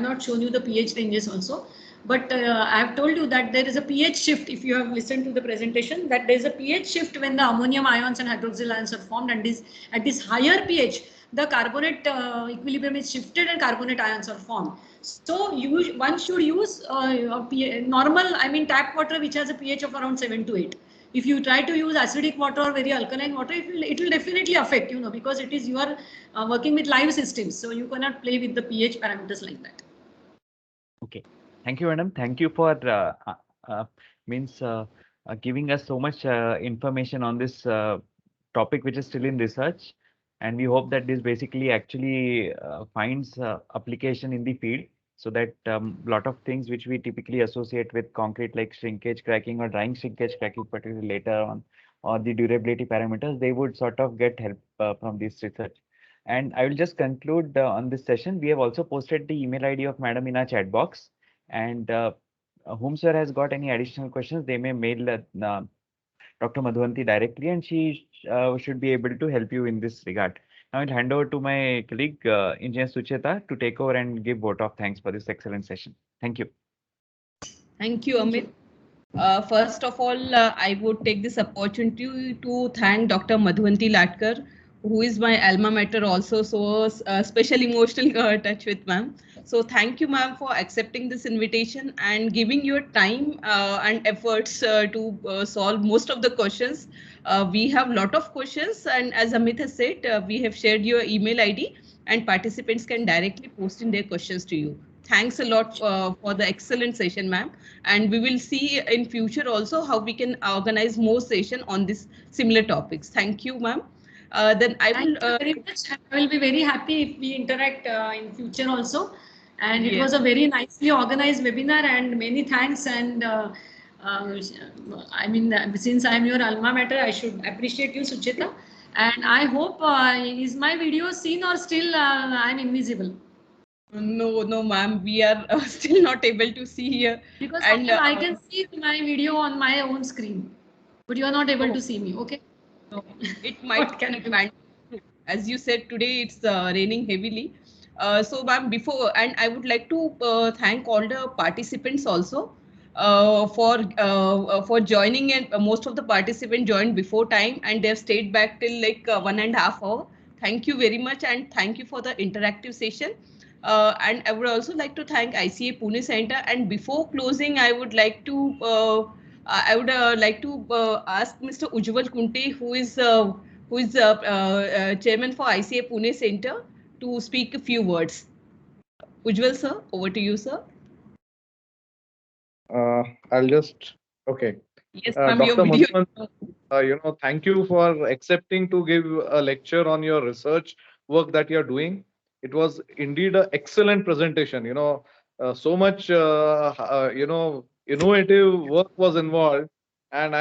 not shown you the pH ranges also, but I have told you that there is a pH shift. If you have listened to the presentation, that there is a pH shift when the ammonium ions and hydroxyl ions are formed, and at this higher pH, the carbonate equilibrium is shifted and carbonate ions are formed. So one should use normal, tap water which has a pH of around 7 to 8. If you try to use acidic water or very alkaline water, it will definitely affect, because you are working with live systems. So you cannot play with the pH parameters like that. Okay. Thank you, madam. Thank you for giving us so much information on this topic, which is still in research. And we hope that this basically actually finds application in the field, so that lot of things which we typically associate with concrete, like shrinkage cracking or drying shrinkage cracking, particularly later on, or the durability parameters, they would sort of get help from this research. And I will just conclude on this session. We have also posted the email ID of madam in our chat box, and whomsoever has got any additional questions, they may mail Dr. Madhuvanti directly, and she should be able to help you in this regard. Now I'll hand over to my colleague, Engineer Sucheta, to take over and give vote of thanks for this excellent session. Thank you. Thank you, Amit. First of all, I would take this opportunity to thank Dr. Madhuvanti Latkar, who is my alma mater also, so special emotional touch with ma'am. So thank you, ma'am, for accepting this invitation and giving your time and efforts to solve most of the questions. We have a lot of questions, and as Amit has said, we have shared your email ID, and participants can directly post in their questions to you. Thanks a lot for the excellent session, ma'am. And we will see in future also how we can organize more session on this similar topics. Thank you, ma'am. Then I will. Thank you very much. I will be very happy if we interact in future also. And it was a very nicely organized webinar, and many thanks. And since I am your alma mater, I should appreciate you, Sucheta. And I hope, is my video seen or still I'm invisible? No, ma'am, we are still not able to see here. Because I can see my video on my own screen, but you are not able to see me. Okay. No, it might be, as you said, today it's raining heavily. So ma'am, and I would like to thank all the participants also for joining, and most of the participants joined before time, and they have stayed back till like 1.5 hours. Thank you very much, and thank you for the interactive session. And I would also like to thank ICA Pune Center. And before closing, I would like to ask Mr. Ujjwal Kunte, who is chairman for ICA Pune Center, to speak a few words. Ujjwal sir, over to you, sir. I'll just okay. Yes, Dr. Madhuvanti, thank you for accepting to give a lecture on your research work that you're doing. It was indeed an excellent presentation. So much innovative work was involved, and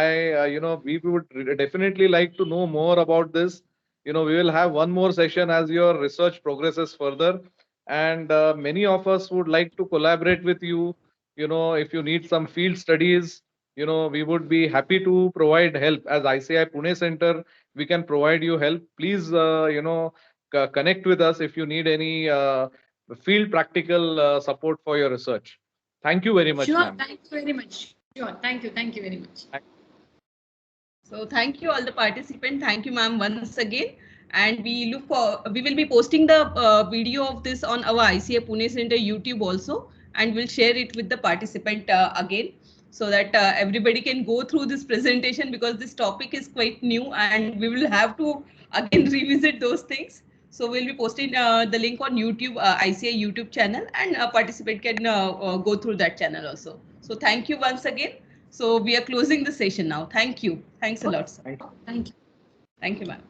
we would definitely like to know more about this. We will have one more session as your research progresses further, and many of us would like to collaborate with you. If you need some field studies, we would be happy to provide help. As ICAI Pune Center, we can provide you help. Please, connect with us if you need any field practical support for your research. Thank you very much, Sure, ma'am. thank you very much. Sure, thank you very much. So thank you all the participants. Thank you, ma'am, once again. And we will be posting the video of this on our ICAI Pune Center YouTube also, and we'll share it with the participant again, so that everybody can go through this presentation, because this topic is quite new and we will have to again revisit those things. So we'll be posting the link on YouTube, ICAI YouTube channel, and a participant can go through that channel also. So thank you once again. So we are closing the session now. Thank you. Thanks a lot, sir. Thank you. Thank you, ma'am.